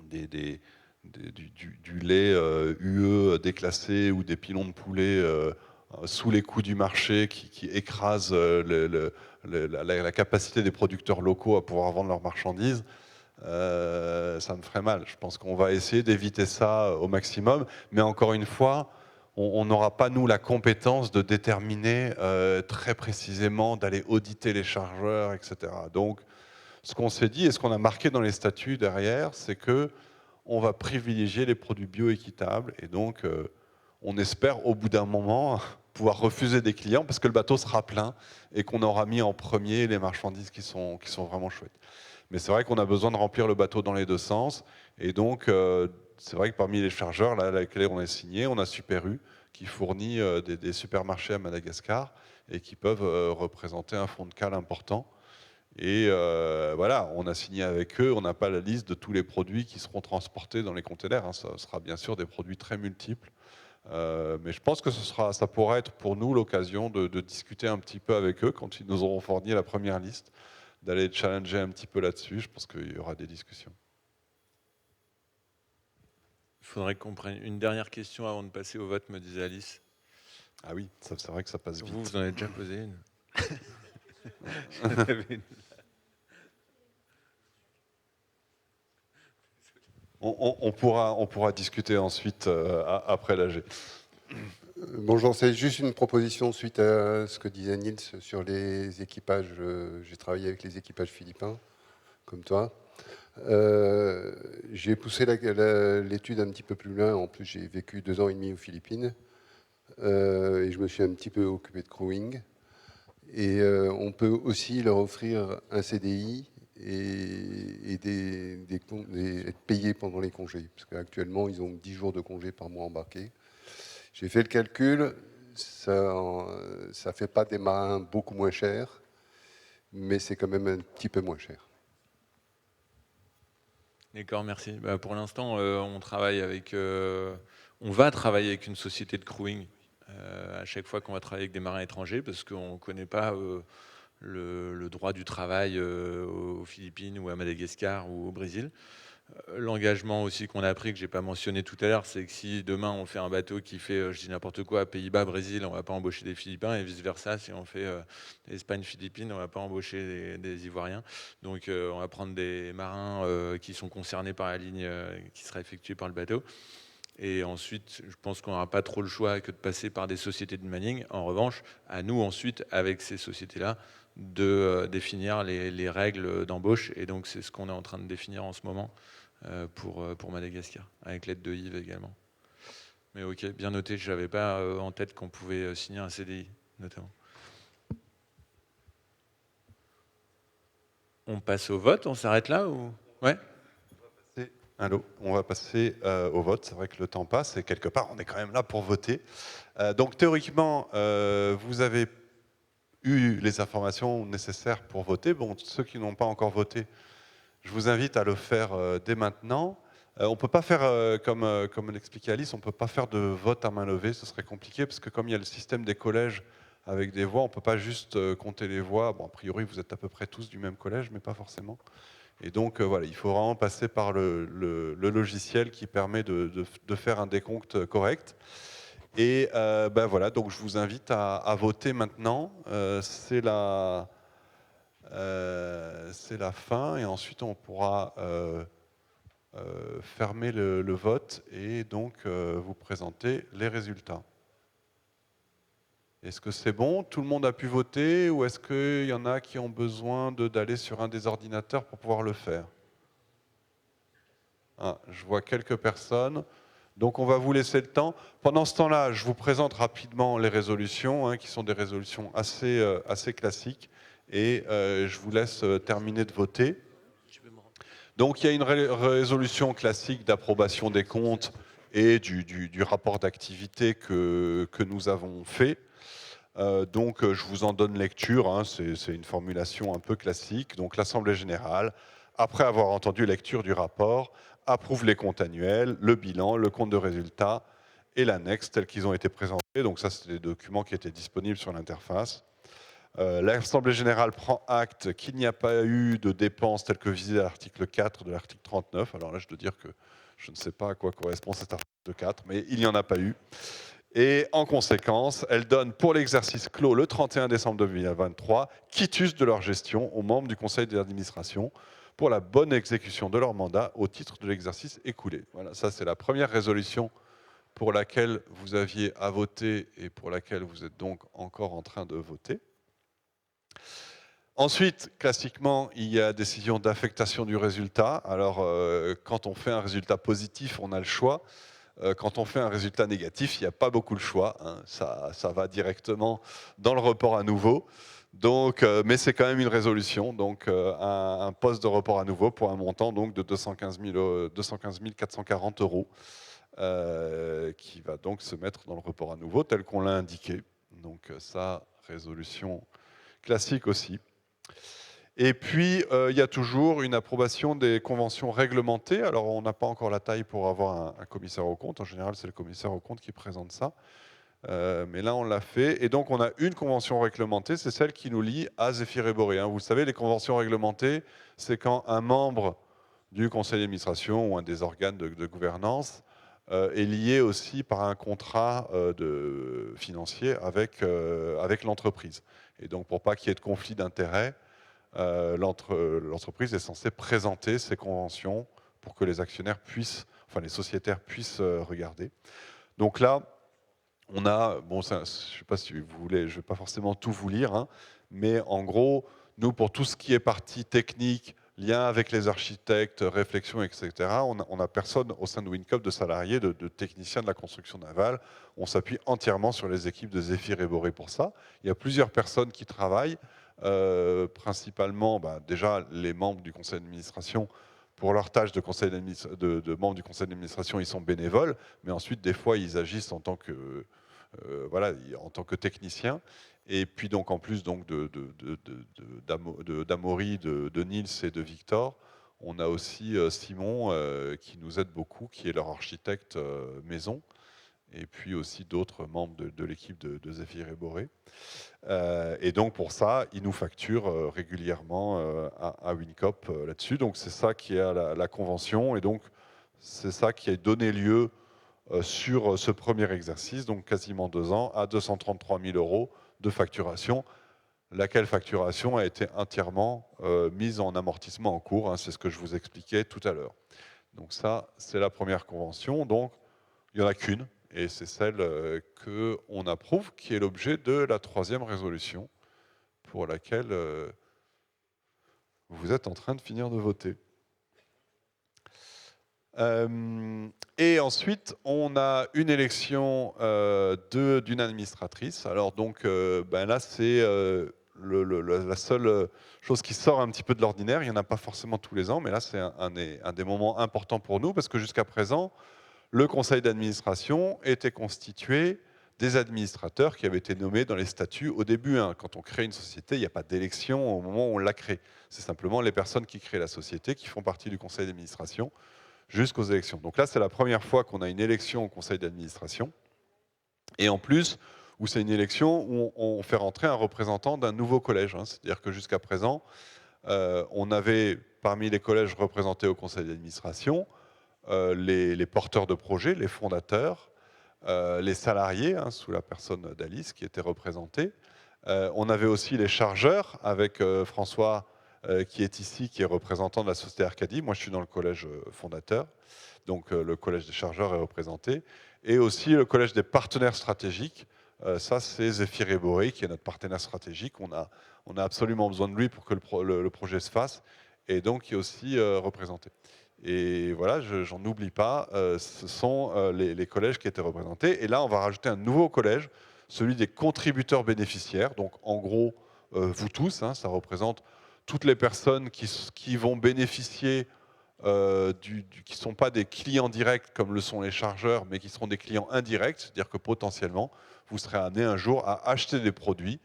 S1: du lait UE déclassé ou des pilons de poulet sous les coûts du marché qui écrasent la capacité des producteurs locaux à pouvoir vendre leurs marchandises, ça me ferait mal. Je pense qu'on va essayer d'éviter ça au maximum, mais encore une fois, on n'aura pas, nous, la compétence de déterminer très précisément, d'aller auditer les chargeurs, etc. Donc, ce qu'on s'est dit et ce qu'on a marqué dans les statuts derrière, c'est que on va privilégier les produits bio-équitables, et donc on espère au bout d'un moment pouvoir refuser des clients parce que le bateau sera plein et qu'on aura mis en premier les marchandises qui sont vraiment chouettes. Mais c'est vrai qu'on a besoin de remplir le bateau dans les deux sens, et donc c'est vrai que parmi les chargeurs là, avec lesquels on est signé, on a Super U qui fournit des supermarchés à Madagascar et qui peuvent représenter un fond de cale important. Et voilà, on a signé avec eux, on n'a pas la liste de tous les produits qui seront transportés dans les containers, hein. Ça sera bien sûr des produits très multiples. Mais je pense que ça pourra être pour nous l'occasion de discuter un petit peu avec eux quand ils nous auront fourni la première liste, d'aller challenger un petit peu là-dessus. Je pense qu'il y aura des discussions.
S3: Il faudrait qu'on prenne une dernière question avant de passer au vote, me disait Alice.
S1: Ah oui, c'est vrai que ça passe vite.
S3: Vous en avez déjà posé une.
S1: On pourra discuter ensuite après l'AG.
S12: Bonjour, c'est juste une proposition suite à ce que disait Niels sur les équipages. J'ai travaillé avec les équipages philippins, comme toi. J'ai poussé l'étude un petit peu plus loin. En plus, j'ai vécu 2 ans et demi aux Philippines. Et je me suis un petit peu occupé de crewing. Et on peut aussi leur offrir un CDI et être payé pendant les congés. Parce qu'actuellement, ils ont 10 jours de congés par mois embarqués. J'ai fait le calcul, ça ne fait pas des marins beaucoup moins chers, mais c'est quand même un petit peu moins cher.
S3: D'accord, merci. Bah, pour l'instant, on va travailler avec une société de crewing à chaque fois qu'on va travailler avec des marins étrangers, parce qu'on ne connaît pas le droit du travail aux Philippines ou à Madagascar ou au Brésil. L'engagement aussi qu'on a pris, que j'ai pas mentionné tout à l'heure, c'est que si demain on fait un bateau qui fait, je dis n'importe quoi, Pays-Bas, Brésil, on va pas embaucher des Philippins, et vice-versa, si on fait Espagne, Philippines, on va pas embaucher des Ivoiriens. Donc on va prendre des marins qui sont concernés par la ligne qui sera effectuée par le bateau. Et ensuite, je pense qu'on n'aura pas trop le choix que de passer par des sociétés de manning. En revanche, à nous ensuite, avec ces sociétés-là, de définir les règles d'embauche. Et donc c'est ce qu'on est en train de définir en ce moment pour Madagascar, avec l'aide de Yves également. Mais ok, bien noté, je n'avais pas en tête qu'on pouvait signer un CDI, notamment. On passe au vote, on s'arrête là ou... Ouais.
S1: Allô, on va passer au vote. C'est vrai que le temps passe et quelque part, on est quand même là pour voter. Donc théoriquement, vous avez eu les informations nécessaires pour voter. Bon, ceux qui n'ont pas encore voté, je vous invite à le faire dès maintenant. On ne peut pas faire, comme l'expliquait Alice, on ne peut pas faire de vote à main levée, ce serait compliqué, parce que comme il y a le système des collèges avec des voix, on ne peut pas juste compter les voix. Bon, a priori, vous êtes à peu près tous du même collège, mais pas forcément. Et donc, voilà, il faut vraiment passer par le logiciel qui permet de faire un décompte correct. Et voilà, donc je vous invite à voter maintenant. C'est la fin, et ensuite on pourra fermer le vote et donc vous présenter les résultats. Est-ce que c'est bon? Tout le monde a pu voter, ou est-ce qu'il y en a qui ont besoin d'aller sur un des ordinateurs pour pouvoir le faire? Je vois quelques personnes. Donc on va vous laisser le temps. Pendant ce temps-là, je vous présente rapidement les résolutions, qui sont des résolutions assez classiques, et je vous laisse terminer de voter. Donc il y a une résolution classique d'approbation des comptes et du rapport d'activité que nous avons fait. Donc je vous en donne lecture, c'est une formulation un peu classique. Donc l'Assemblée générale, après avoir entendu lecture du rapport, approuve les comptes annuels, le bilan, le compte de résultat et l'annexe tels qu'ils ont été présentés. Donc ça, c'est des documents qui étaient disponibles sur l'interface. L'Assemblée générale prend acte qu'il n'y a pas eu de dépenses telles que visées à l'article 4 de l'article 39. Alors là, je dois dire que je ne sais pas à quoi correspond cet article 4, mais il n'y en a pas eu. Et en conséquence, elle donne pour l'exercice clos le 31 décembre 2023 quitus de leur gestion aux membres du conseil d'administration pour la bonne exécution de leur mandat au titre de l'exercice écoulé. Voilà, ça c'est la première résolution pour laquelle vous aviez à voter et pour laquelle vous êtes donc encore en train de voter. Ensuite, classiquement, il y a décision d'affectation du résultat. Alors, quand on fait un résultat positif, on a le choix. Quand on fait un résultat négatif, il n'y a pas beaucoup le choix. Ça va directement dans le report à nouveau. Donc, mais c'est quand même une résolution. Donc, un poste de report à nouveau pour un montant donc, de 215 440 €, qui va donc se mettre dans le report à nouveau tel qu'on l'a indiqué. Donc, ça, résolution classique aussi. Et puis, il y a toujours une approbation des conventions réglementées. Alors, on n'a pas encore la taille pour avoir un commissaire aux comptes. En général, c'est le commissaire aux comptes qui présente ça. Mais là, on l'a fait. Et donc, on a une convention réglementée, c'est celle qui nous lie à Zéphyr et Boré. Vous le savez, les conventions réglementées, c'est quand un membre du conseil d'administration ou un des organes de gouvernance est lié aussi par un contrat financier avec l'entreprise. Et donc, pour pas qu'il y ait de conflit d'intérêts, l'entreprise est censée présenter ses conventions pour que les actionnaires puissent, enfin les sociétaires puissent regarder. Donc là, on a, bon, je ne sais pas si vous voulez, je ne vais pas forcément tout vous lire, hein, mais en gros, nous, pour tout ce qui est partie technique, lien avec les architectes, réflexion, etc., on n'a personne au sein de Wincop de salariés, de techniciens de la construction navale. On s'appuie entièrement sur les équipes de Zéphyr et Boré pour ça. Il y a plusieurs personnes qui travaillent, principalement déjà les membres du conseil d'administration. Pour leur tâche de membres du conseil d'administration, ils sont bénévoles, mais ensuite, des fois, ils agissent en tant que, en tant que techniciens. Et puis donc en plus donc d'Amaury, de Niels et de Victor, on a aussi Simon qui nous aide beaucoup, qui est leur architecte maison, et puis aussi d'autres membres de l'équipe de Zéphyr et Boré. Et donc pour ça, ils nous facturent régulièrement à Wincop là-dessus. Donc c'est ça qui est la convention, et donc c'est ça qui a donné lieu sur ce premier exercice, donc quasiment 2 ans, à 233 000 € de facturation, laquelle facturation a été entièrement mise en amortissement en cours, hein, c'est ce que je vous expliquais tout à l'heure. Donc ça, c'est la première convention, donc il n'y en a qu'une, et c'est celle qu'on approuve, qui est l'objet de la 3e résolution, pour laquelle vous êtes en train de finir de voter. Et ensuite, on a une élection d'une administratrice. Alors donc là, c'est la seule chose qui sort un petit peu de l'ordinaire. Il n'y en a pas forcément tous les ans, mais là, c'est un des moments importants pour nous, parce que jusqu'à présent, le conseil d'administration était constitué des administrateurs qui avaient été nommés dans les statuts au début. Hein. Quand on crée une société, il n'y a pas d'élection au moment où on la crée. C'est simplement les personnes qui créent la société qui font partie du conseil d'administration jusqu'aux élections. Donc là, c'est la première fois qu'on a une élection au conseil d'administration. Et en plus, où c'est une élection où on fait rentrer un représentant d'un nouveau collège. Hein. C'est-à-dire que jusqu'à présent, on avait parmi les collèges représentés au conseil d'administration les porteurs de projets, les fondateurs, les salariés, hein, sous la personne d'Alice qui était représentée. On avait aussi les chargeurs avec François qui est ici, qui est représentant de la société Arcadie. Moi, je suis dans le collège fondateur, donc le collège des chargeurs est représenté. Et aussi le collège des partenaires stratégiques. Ça, c'est Zéphyr et Boré, qui est notre partenaire stratégique. On a absolument besoin de lui pour que le projet se fasse, et donc qui est aussi représenté. Et voilà, j'en oublie pas, ce sont les collèges qui étaient représentés. Et là, on va rajouter un nouveau collège, celui des contributeurs bénéficiaires. Donc, en gros, vous tous, hein, ça représente toutes les personnes qui vont bénéficier, qui ne sont pas des clients directs comme le sont les chargeurs, mais qui seront des clients indirects, c'est-à-dire que potentiellement, vous serez amené un jour à acheter des produits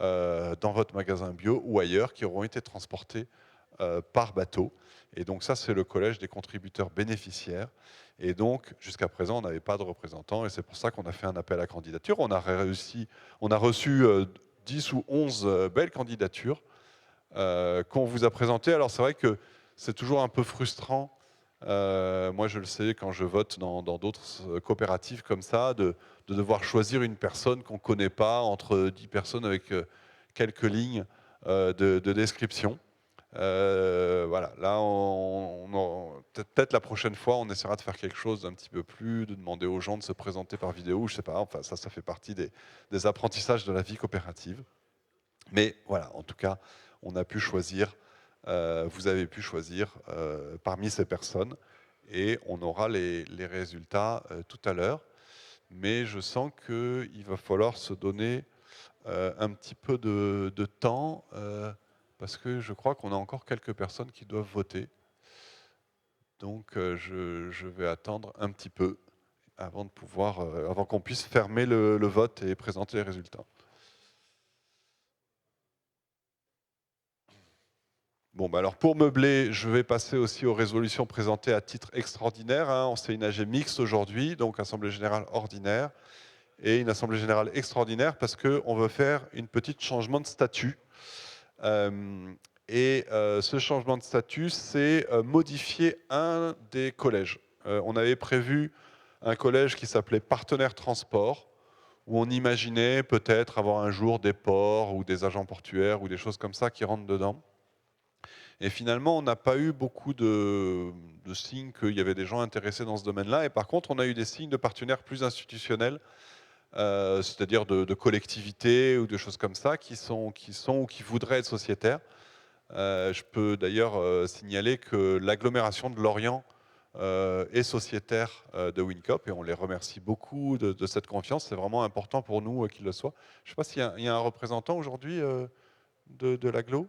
S1: dans votre magasin bio ou ailleurs qui auront été transportés par bateau. Et donc ça, c'est le collège des contributeurs bénéficiaires. Et donc, jusqu'à présent, on n'avait pas de représentants, et c'est pour ça qu'on a fait un appel à candidature. On a reçu 10 ou 11 belles candidatures qu'on vous a présenté. Alors c'est vrai que c'est toujours un peu frustrant, moi je le sais quand je vote dans d'autres coopératives comme ça, de devoir choisir une personne qu'on ne connaît pas entre 10 personnes avec quelques lignes de description. Voilà, là peut-être la prochaine fois on essaiera de faire quelque chose d'un petit peu plus, de demander aux gens de se présenter par vidéo, je sais pas, enfin ça fait partie des apprentissages de la vie coopérative. Mais voilà, en tout cas, on a pu choisir, vous avez pu choisir parmi ces personnes, et on aura les résultats tout à l'heure. Mais je sens qu'il va falloir se donner un petit peu de temps, parce que je crois qu'on a encore quelques personnes qui doivent voter. Donc je vais attendre un petit peu avant qu'on puisse fermer le vote et présenter les résultats. Bon, bah alors pour meubler, je vais passer aussi aux résolutions présentées à titre extraordinaire. Hein. C'est une AG mixte aujourd'hui, donc Assemblée Générale ordinaire, et une Assemblée Générale extraordinaire parce qu'on veut faire une petite changement de statut. Ce changement de statut, c'est modifier un des collèges. On avait prévu un collège qui s'appelait Partenaires Transport, où on imaginait peut-être avoir un jour des ports ou des agents portuaires ou des choses comme ça qui rentrent dedans. Et finalement, on n'a pas eu beaucoup de signes qu'il y avait des gens intéressés dans ce domaine-là. Et par contre, on a eu des signes de partenaires plus institutionnels c'est-à-dire de collectivités ou de choses comme ça qui sont ou qui voudraient être sociétaires. Je peux d'ailleurs signaler que l'agglomération de Lorient est sociétaire de Wincop et on les remercie beaucoup de cette confiance. C'est vraiment important pour nous qu'ils le soient. Je ne sais pas s'il y a un représentant aujourd'hui de l'agglo.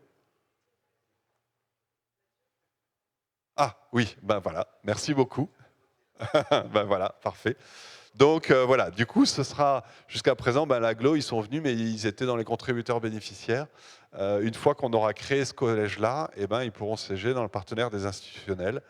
S1: Ah oui, ben voilà, merci beaucoup. Ben voilà, parfait. Donc voilà, du coup, ce sera jusqu'à présent, ben, l'agglo, ils sont venus, mais ils étaient dans les contributeurs bénéficiaires. Une fois qu'on aura créé ce collège-là, eh ben, ils pourront siéger dans le partenaire des institutionnels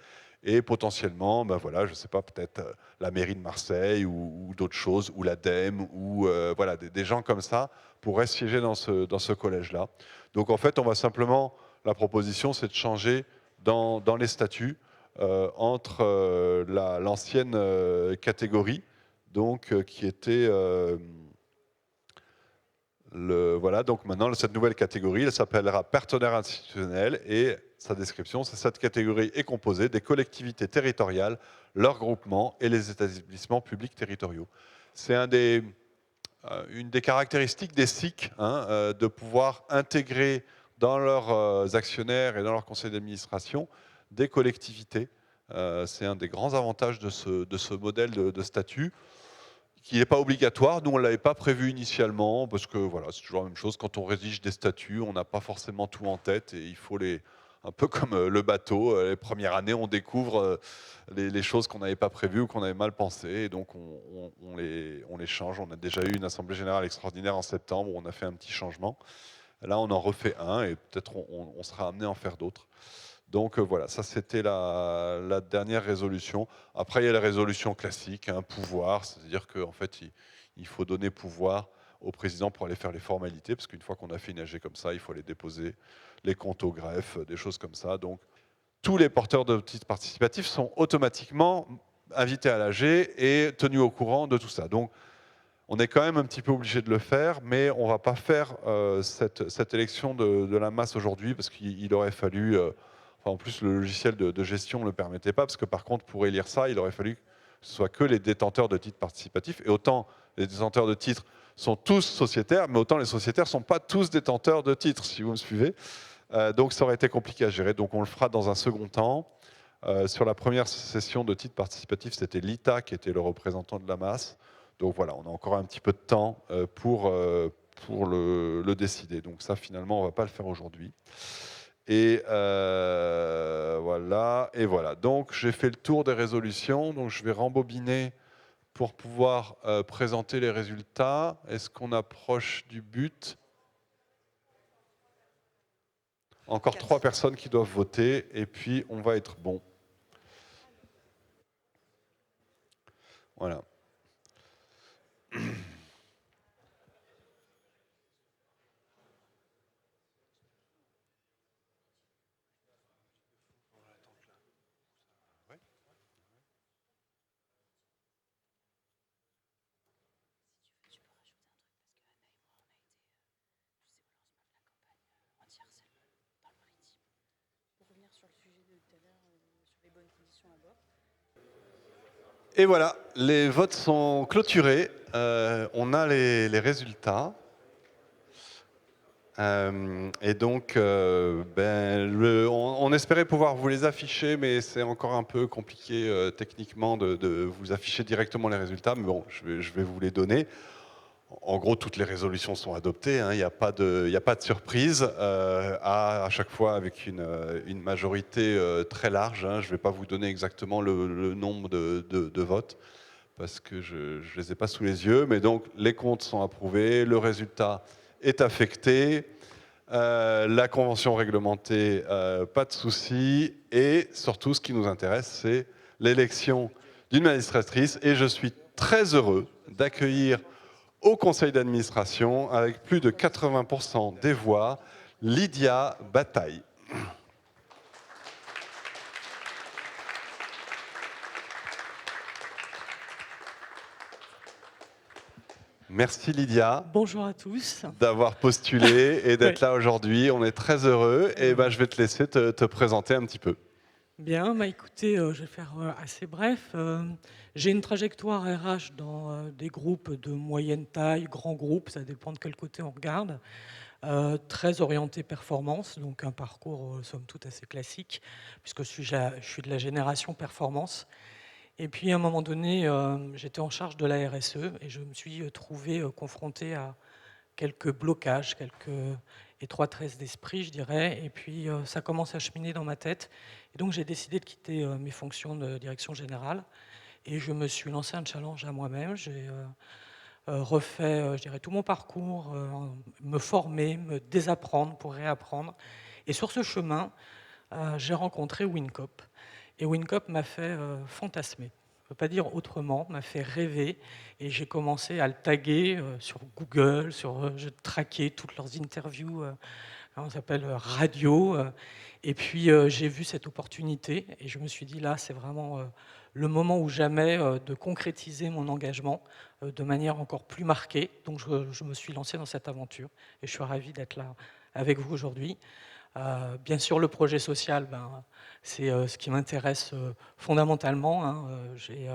S1: et potentiellement, ben voilà, je ne sais pas, peut-être la mairie de Marseille ou d'autres choses, ou l'ADEME, ou voilà, des gens comme ça pourraient siéger dans ce collège-là. Donc en fait, on va simplement, la proposition, c'est de changer dans les statuts entre l'ancienne catégorie, donc qui était voilà, donc maintenant cette nouvelle catégorie, elle s'appellera partenaire institutionnel et sa description, c'est cette catégorie est composée des collectivités territoriales, leurs groupements et les établissements publics territoriaux. C'est une des caractéristiques des SIC, hein, de pouvoir intégrer dans leurs actionnaires et dans leur conseil d'administration des collectivités. C'est un des grands avantages de ce modèle de statut, qui n'est pas obligatoire. Nous, on ne l'avait pas prévu initialement, parce que voilà, c'est toujours la même chose. Quand on rédige des statuts, on n'a pas forcément tout en tête, et il faut un peu comme le bateau, les premières années, on découvre les choses qu'on n'avait pas prévues ou qu'on avait mal pensées, et donc on les change. On a déjà eu une assemblée générale extraordinaire en septembre, où on a fait un petit changement. Là, on en refait un, et peut-être on sera amené à en faire d'autres. Donc voilà, ça c'était la dernière résolution. Après, il y a la résolution classique, hein, pouvoir, c'est-à-dire qu'en fait, il faut donner pouvoir au président pour aller faire les formalités, parce qu'une fois qu'on a fait une AG comme ça, il faut aller déposer les comptes au greffe, des choses comme ça. Donc tous les porteurs de titres participatifs sont automatiquement invités à l'AG et tenus au courant de tout ça. Donc on est quand même un petit peu obligé de le faire, mais on ne va pas faire cette élection de la masse aujourd'hui, parce qu'il aurait fallu... en plus, le logiciel de gestion ne le permettait pas, parce que par contre, pour élire ça, il aurait fallu que ce soit que les détenteurs de titres participatifs. Et autant les détenteurs de titres sont tous sociétaires, mais autant les sociétaires ne sont pas tous détenteurs de titres, si vous me suivez. Donc ça aurait été compliqué à gérer. Donc on le fera dans un second temps. Sur la première session de titres participatifs, c'était l'ITA qui était le représentant de la masse. Donc voilà, on a encore un petit peu de temps pour le décider. Donc ça, finalement, on ne va pas le faire aujourd'hui. Et voilà, et voilà. Donc j'ai fait le tour des résolutions, donc je vais rembobiner pour pouvoir présenter les résultats. Est-ce qu'on approche du but? Encore 3 personnes qui doivent voter, et puis on va être bon. Voilà. Et voilà, les votes sont clôturés. On a les résultats. Et donc, on espérait pouvoir vous les afficher, mais c'est encore un peu compliqué techniquement de vous afficher directement les résultats. Mais bon, je vais vous les donner. En gros, toutes les résolutions sont adoptées, hein, il n'y a pas de surprise, à chaque fois avec une majorité très large. Hein, je ne vais pas vous donner exactement le nombre de votes, parce que je ne les ai pas sous les yeux, mais donc les comptes sont approuvés, le résultat est affecté, la convention réglementée, pas de souci, et surtout ce qui nous intéresse, c'est l'élection d'une administratrice, et je suis très heureux d'accueillir au conseil d'administration, avec plus de 80% des voix, Lydia Bataille. Merci Lydia.
S13: Bonjour à tous.
S1: D'avoir postulé et d'être là aujourd'hui. On est très heureux. Et ben, je vais te laisser te présenter un petit peu.
S13: Bien, bah écoutez, je vais faire assez bref. J'ai une trajectoire RH dans des groupes de moyenne taille, grands groupes, ça dépend de quel côté on regarde. Très orienté performance, donc un parcours somme toute assez classique, puisque je suis de la génération performance. Et puis à un moment donné, j'étais en charge de la RSE et je me suis trouvé confronté à quelques blocages, quelques étroitesses d'esprit, je dirais. Et puis ça commence à cheminer dans ma tête. Et donc j'ai décidé de quitter mes fonctions de direction générale et je me suis lancé un challenge à moi-même. J'ai refait, je dirais, tout mon parcours, me former, me désapprendre pour réapprendre. Et sur ce chemin, j'ai rencontré WinCop. Et WinCop m'a fait fantasmer. Je ne peux pas dire autrement, m'a fait rêver. Et j'ai commencé à le taguer sur Google, je traquais toutes leurs interviews, on s'appelle radio. Et puis j'ai vu cette opportunité et je me suis dit là, c'est vraiment le moment ou jamais de concrétiser mon engagement de manière encore plus marquée. Donc je me suis lancé dans cette aventure et je suis ravi d'être là avec vous aujourd'hui. Bien sûr, le projet social, c'est ce qui m'intéresse fondamentalement. Hein, et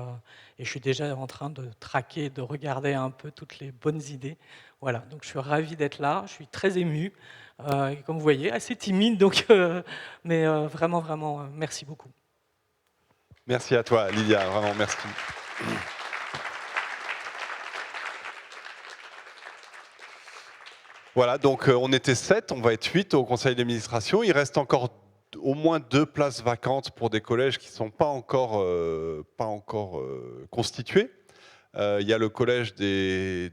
S13: je suis déjà en train de traquer, de regarder un peu toutes les bonnes idées. Voilà, donc je suis ravi d'être là, je suis très ému, et comme vous voyez, assez timide, donc, mais vraiment, vraiment, merci beaucoup.
S1: Merci à toi, Lydia, vraiment merci. Voilà, donc on était 7, on va être 8 au conseil d'administration. Il reste encore au moins 2 places vacantes pour des collèges qui ne sont pas encore constitués. Il y a le collège des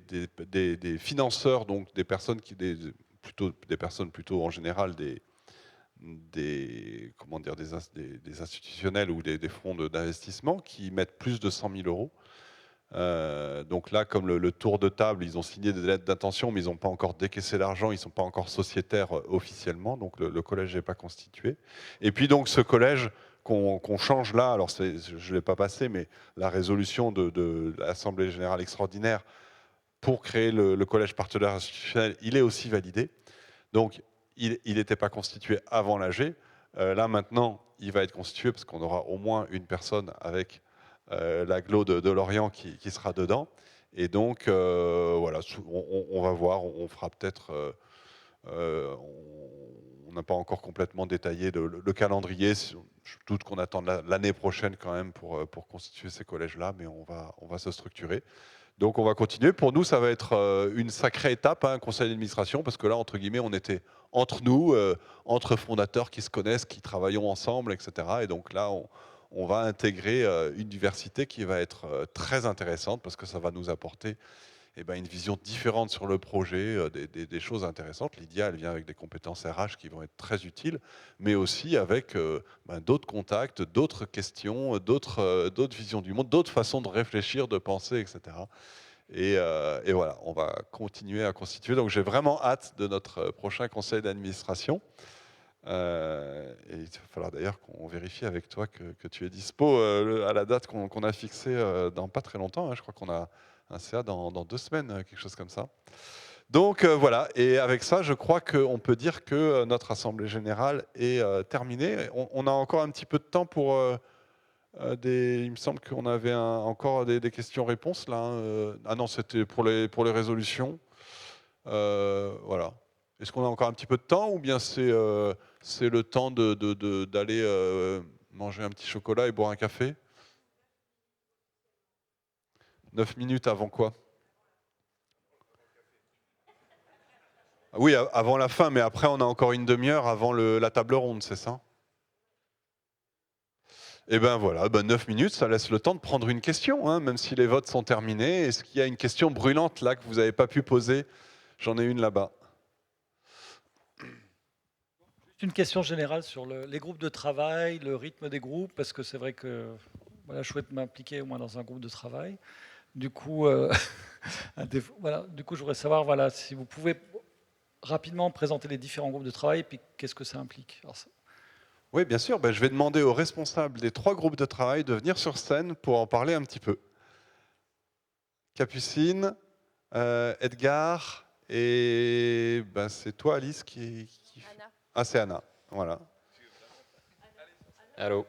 S1: financeurs, donc des personnes des personnes plutôt en général des institutionnels ou des fonds d'investissement qui mettent plus de 100 000 euros. Donc là, comme le tour de table, ils ont signé des lettres d'intention, mais ils n'ont pas encore décaissé l'argent, ils ne sont pas encore sociétaires officiellement, donc le collège n'est pas constitué. Et puis donc ce collège qu'on change là, alors je ne l'ai pas passé, mais la résolution de l'Assemblée Générale Extraordinaire pour créer le collège partenaire institutionnel, il est aussi validé. Donc il n'était pas constitué avant l'AG. Là maintenant, il va être constitué parce qu'on aura au moins une personne avec l'agglo de Lorient qui sera dedans. Et donc, voilà, on va voir, on fera peut-être... on n'a pas encore complètement détaillé le calendrier. Je doute qu'on attende l'année prochaine quand même pour constituer ces collèges-là, mais on va se structurer. Donc on va continuer. Pour nous, ça va être une sacrée étape, un conseil d'administration, parce que là, entre guillemets, on était entre nous, entre fondateurs qui se connaissent, qui travaillons ensemble, etc. Et donc là, on va intégrer une diversité qui va être très intéressante, parce que ça va nous apporter une vision différente sur le projet, des choses intéressantes. Lydia, elle vient avec des compétences RH qui vont être très utiles, mais aussi avec d'autres contacts, d'autres questions, d'autres visions du monde, d'autres façons de réfléchir, de penser, etc. Et voilà, on va continuer à constituer. Donc j'ai vraiment hâte de notre prochain conseil d'administration. Et il va falloir d'ailleurs qu'on vérifie avec toi que tu es dispo à la date qu'on a fixée dans pas très longtemps. Hein. Je crois qu'on a un CA dans 2 semaines, quelque chose comme ça. Donc voilà, et avec ça, je crois qu'on peut dire que notre Assemblée Générale est terminée. On a encore un petit peu de temps pour il me semble qu'on avait encore des questions-réponses là. Ah non, c'était pour les résolutions. Voilà. Est-ce qu'on a encore un petit peu de temps ou bien c'est le temps d'aller manger un petit chocolat et boire un café? 9 minutes avant quoi? Oui, avant la fin, mais après on a encore une demi-heure avant la table ronde, c'est ça? Et bien voilà, 9 minutes, ça laisse le temps de prendre une question, hein, même si les votes sont terminés. Est-ce qu'il y a une question brûlante là que vous n'avez pas pu poser? J'en ai une là-bas.
S11: Une question générale sur les groupes de travail, le rythme des groupes, parce que c'est vrai que voilà, je souhaite m'impliquer au moins dans un groupe de travail. Du coup, du coup je voudrais savoir voilà, si vous pouvez rapidement présenter les différents groupes de travail et puis qu'est-ce que ça implique.
S1: Oui, bien sûr. Je vais demander aux responsables des 3 groupes de travail de venir sur scène pour en parler un petit peu. Capucine, Edgar, et c'est toi, Alice, qui...
S10: Anna.
S1: Ah, c'est Anna, voilà.
S14: Allô.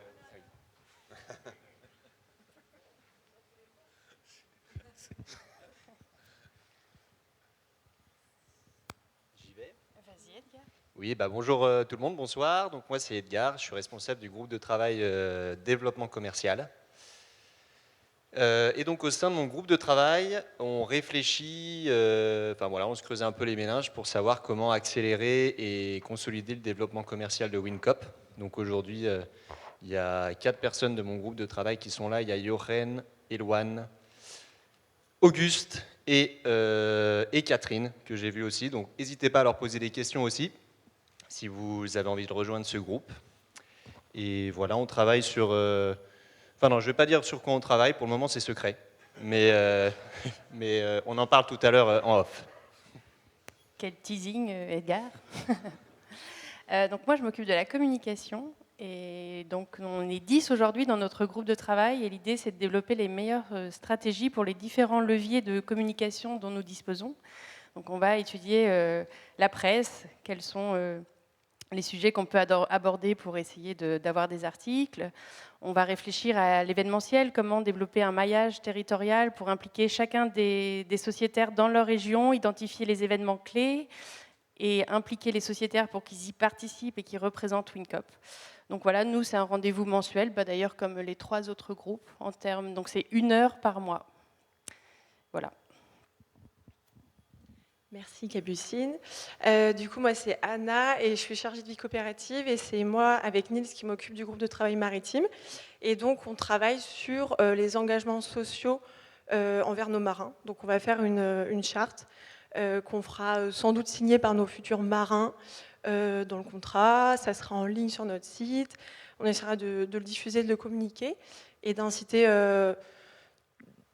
S14: Oui, bonjour tout le monde, bonsoir. Donc moi c'est Edgar, je suis responsable du groupe de travail développement commercial. Et donc au sein de mon groupe de travail, on réfléchit, on se creuse un peu les méninges pour savoir comment accélérer et consolider le développement commercial de WinCop. Donc aujourd'hui, il y a 4 personnes de mon groupe de travail qui sont là. Il y a Jochen, Elwan, Auguste et Catherine, que j'ai vu aussi. Donc n'hésitez pas à leur poser des questions aussi, si vous avez envie de rejoindre ce groupe. Et voilà, on travaille sur... je ne vais pas dire sur quoi on travaille, pour le moment c'est secret. Mais on en parle tout à l'heure en off.
S10: Quel teasing, Edgar. Donc moi, je m'occupe de la communication. Et donc, on est 10 aujourd'hui dans notre groupe de travail. Et l'idée, c'est de développer les meilleures stratégies pour les différents leviers de communication dont nous disposons. Donc, on va étudier la presse, quels sont les sujets qu'on peut aborder pour essayer d'avoir des articles. On va réfléchir à l'événementiel, comment développer un maillage territorial pour impliquer chacun des sociétaires dans leur région, identifier les événements clés et impliquer les sociétaires pour qu'ils y participent et qu'ils représentent WinCop. Donc voilà, nous, c'est un rendez-vous mensuel, d'ailleurs comme les 3 autres groupes, donc c'est 1 heure par mois. Voilà.
S2: Merci Capucine. Du coup, moi, c'est Anna et je suis chargée de vie coopérative et c'est moi, avec Nils, qui m'occupe du groupe de travail maritime. Et donc, on travaille sur les engagements sociaux envers nos marins. Donc, on va faire une charte qu'on fera sans doute signer par nos futurs marins dans le contrat. Ça sera en ligne sur notre site. On essaiera de le diffuser, de le communiquer et d'inciter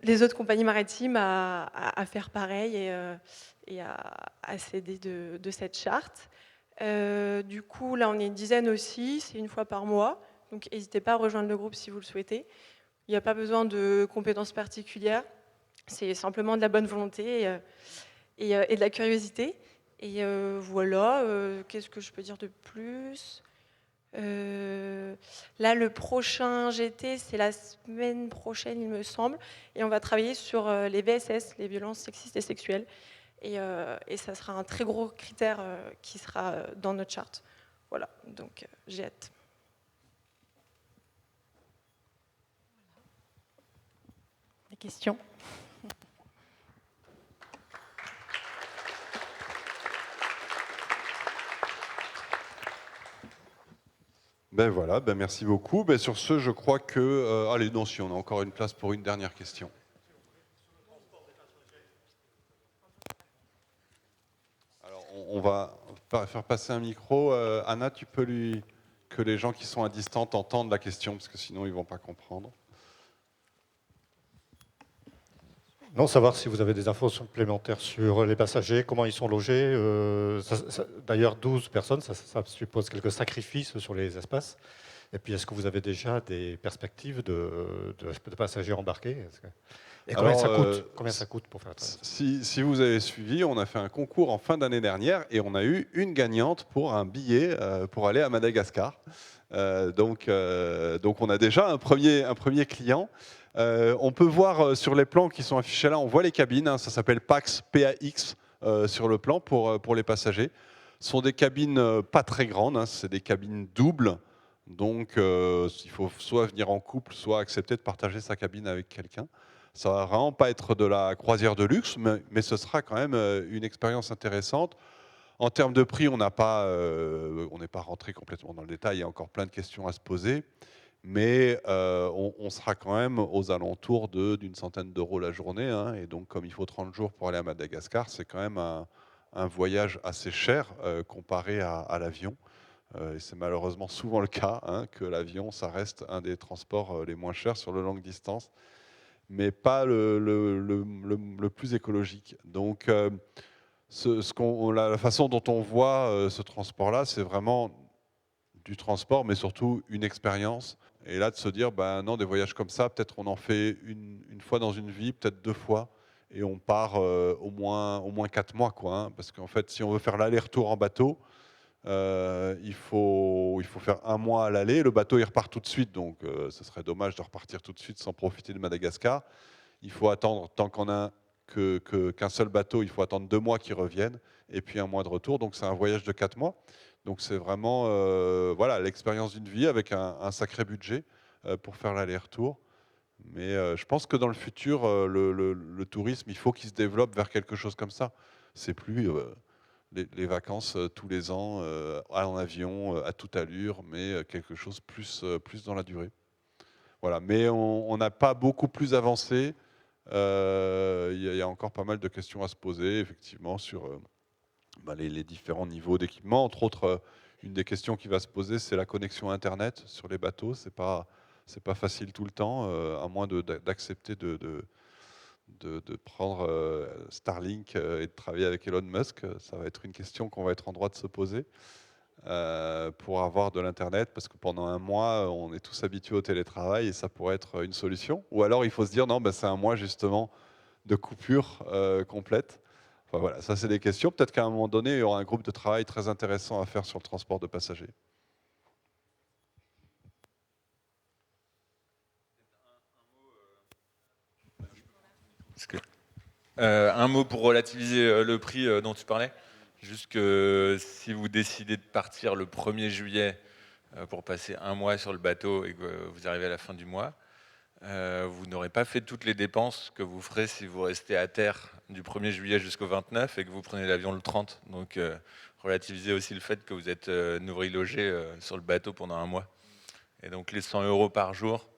S2: les autres compagnies maritimes à faire pareil et à s'aider de cette charte. Du coup, là, on est une dizaine aussi. C'est 1 fois par mois. Donc, n'hésitez pas à rejoindre le groupe si vous le souhaitez. Il n'y a pas besoin de compétences particulières. C'est simplement de la bonne volonté et de la curiosité. Et voilà, qu'est-ce que je peux dire de plus ? Là, le prochain GT, c'est la semaine prochaine, il me semble. Et on va travailler sur les VSS, les violences sexistes et sexuelles. Et ça sera un très gros critère qui sera dans notre charte. Voilà, donc j'ai hâte.
S10: Des questions ?
S1: Voilà, merci beaucoup. Sur ce, je crois que... allez, non, si on a encore une place pour une dernière question. Alors, on va faire passer un micro. Anna, tu peux que les gens qui sont à distance entendent la question, parce que sinon, ils ne vont pas comprendre.
S7: Non, savoir si vous avez des infos supplémentaires sur les passagers, comment ils sont logés. D'ailleurs, 12 personnes, ça suppose quelques sacrifices sur les espaces. Et puis, est-ce que vous avez déjà des perspectives de passagers embarqués ? Et combien ça coûte pour faire ça ?
S1: Si vous avez suivi, on a fait un concours en fin d'année dernière et on a eu une gagnante pour un billet pour aller à Madagascar. Donc, on a déjà un premier client. On peut voir sur les plans qui sont affichés là, on voit les cabines, ça s'appelle PAX, PAX sur le plan pour les passagers. Ce sont des cabines pas très grandes, c'est des cabines doubles, donc il faut soit venir en couple, soit accepter de partager sa cabine avec quelqu'un. Ça va vraiment pas être de la croisière de luxe, mais ce sera quand même une expérience intéressante. En termes de prix, on n'est pas rentré complètement dans le détail, il y a encore plein de questions à se poser. Mais on sera quand même aux alentours d'une centaine d'euros la journée. Et donc, comme il faut 30 jours pour aller à Madagascar, c'est quand même un voyage assez cher comparé à l'avion. Et c'est malheureusement souvent le cas, que l'avion, ça reste un des transports les moins chers sur le longue distance, mais pas le plus écologique. Donc, la façon dont on voit ce transport-là, c'est vraiment du transport, mais surtout une expérience. Et là, de se dire, non, des voyages comme ça, peut-être on en fait une fois dans une vie, peut-être 2 fois, et on part au moins 4 mois, quoi. Parce qu'en fait, si on veut faire l'aller-retour en bateau, il faut faire 1 mois à l'aller. Le bateau, il repart tout de suite, donc ce serait dommage de repartir tout de suite sans profiter de Madagascar. Il faut attendre, tant qu'on a qu'un seul bateau, il faut attendre 2 mois qu'il revienne, et puis 1 mois de retour. Donc c'est un voyage de 4 mois. Donc c'est vraiment voilà, l'expérience d'une vie avec un sacré budget pour faire l'aller-retour. Mais je pense que dans le futur, le tourisme, il faut qu'il se développe vers quelque chose comme ça. C'est plus les vacances tous les ans en avion, à toute allure, mais quelque chose plus dans la durée. Voilà. Mais on n'a pas beaucoup plus avancé. Il y a encore pas mal de questions à se poser, effectivement, sur les différents niveaux d'équipement. Entre autres, une des questions qui va se poser, c'est la connexion Internet sur les bateaux. C'est pas facile tout le temps, à moins d'accepter de prendre Starlink et de travailler avec Elon Musk. Ça va être une question qu'on va être en droit de se poser pour avoir de l'Internet, parce que pendant un mois, on est tous habitués au télétravail et ça pourrait être une solution. Ou alors, il faut se dire, non, c'est un mois justement de coupure complète. Enfin, voilà, ça c'est des questions. Peut-être qu'à un moment donné, il y aura un groupe de travail très intéressant à faire sur le transport de passagers.
S3: Un mot pour relativiser le prix dont tu parlais. Juste que si vous décidez de partir le 1er juillet pour passer un mois sur le bateau et que vous arrivez à la fin du mois, vous n'aurez pas fait toutes les dépenses que vous ferez si vous restez à terre du 1er juillet jusqu'au 29 et que vous prenez l'avion le 30. Donc relativisez aussi le fait que vous êtes nourri logé sur le bateau pendant un mois. Et donc les 100 € par jour,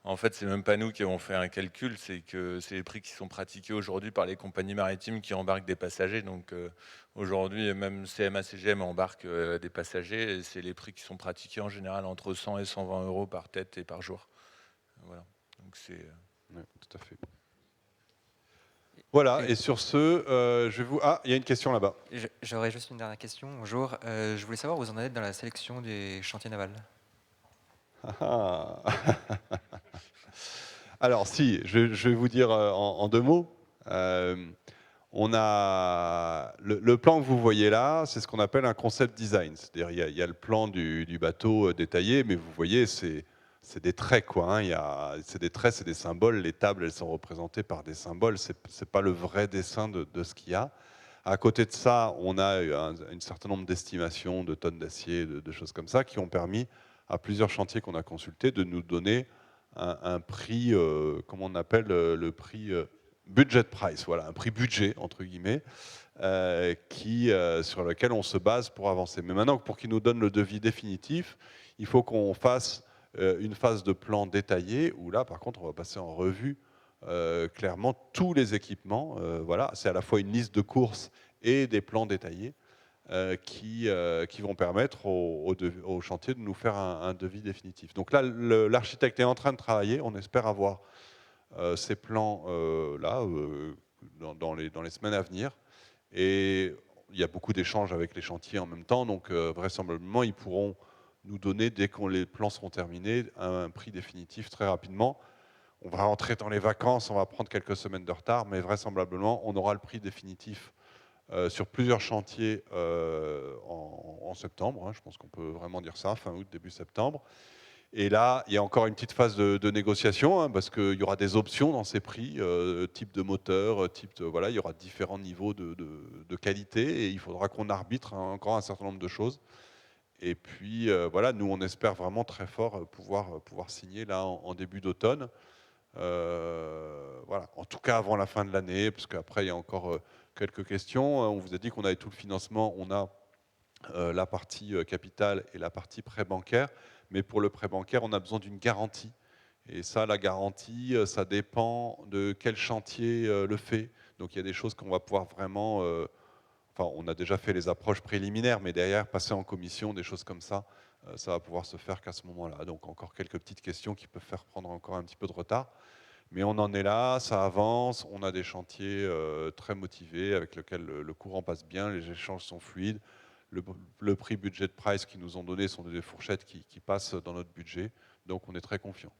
S3: en fait, c'est même pas nous qui avons fait un calcul, c'est que c'est les prix qui sont pratiqués aujourd'hui par les compagnies maritimes qui embarquent des passagers. Donc aujourd'hui, même CMA CGM embarque des passagers et c'est les prix qui sont pratiqués en général entre 100 et 120 € par tête et par jour. Voilà. Donc c'est.
S1: Ouais, tout à fait. Voilà. Et sur ce, je vais vous. Ah, il y a une question là-bas.
S15: J'aurais juste une dernière question. Bonjour. Je voulais savoir où vous en êtes dans la sélection des chantiers navals.
S1: Alors si, je vais vous dire en 2 mots. On a le plan que vous voyez là, c'est ce qu'on appelle un concept design. C'est-à-dire il y a le plan du bateau détaillé, mais vous voyez c'est des traits quoi. C'est des traits, c'est des symboles. Les tables elles sont représentées par des symboles. C'est pas le vrai dessin de ce qu'il y a. À côté de ça, on a un certain nombre d'estimations de tonnes d'acier, de choses comme ça, qui ont permis à plusieurs chantiers qu'on a consultés de nous donner un prix, comment on appelle le prix budget price, voilà, un prix budget, entre guillemets, sur lequel on se base pour avancer. Mais maintenant, pour qu'ils nous donnent le devis définitif, il faut qu'on fasse une phase de plan détaillé, où là, par contre, on va passer en revue clairement tous les équipements. Voilà, c'est à la fois une liste de courses et des plans détaillés. Qui vont permettre au chantier de nous faire un devis définitif. Donc là, l'architecte est en train de travailler. On espère avoir ces plans là dans les semaines à venir. Et il y a beaucoup d'échanges avec les chantiers en même temps. Donc vraisemblablement, ils pourront nous donner, dès que les plans seront terminés, un prix définitif très rapidement. On va rentrer dans les vacances, on va prendre quelques semaines de retard, mais vraisemblablement, on aura le prix définitif sur plusieurs chantiers en septembre, je pense qu'on peut vraiment dire ça, fin août, début septembre. Et là, il y a encore une petite phase de négociation, parce qu'il y aura des options dans ces prix, type de moteur, voilà, il y aura différents niveaux de qualité, et il faudra qu'on arbitre encore un certain nombre de choses. Et puis, voilà, nous, on espère vraiment très fort pouvoir signer là en début d'automne. Voilà, en tout cas avant la fin de l'année, parce qu'après, il y a encore quelques questions. On vous a dit qu'on avait tout le financement. On a la partie capitale et la partie prêt bancaire. Mais pour le prêt bancaire, on a besoin d'une garantie. Et ça, la garantie, ça dépend de quel chantier le fait. Donc il y a des choses qu'on va pouvoir vraiment... Enfin, on a déjà fait les approches préliminaires, mais derrière, passer en commission, des choses comme ça, ça va pouvoir se faire qu'à ce moment-là. Donc encore quelques petites questions qui peuvent faire prendre encore un petit peu de retard. Mais on en est là, ça avance, on a des chantiers très motivés avec lesquels le courant passe bien, les échanges sont fluides. Le prix budget price qu'ils nous ont donné sont des fourchettes qui passent dans notre budget, donc on est très confiants.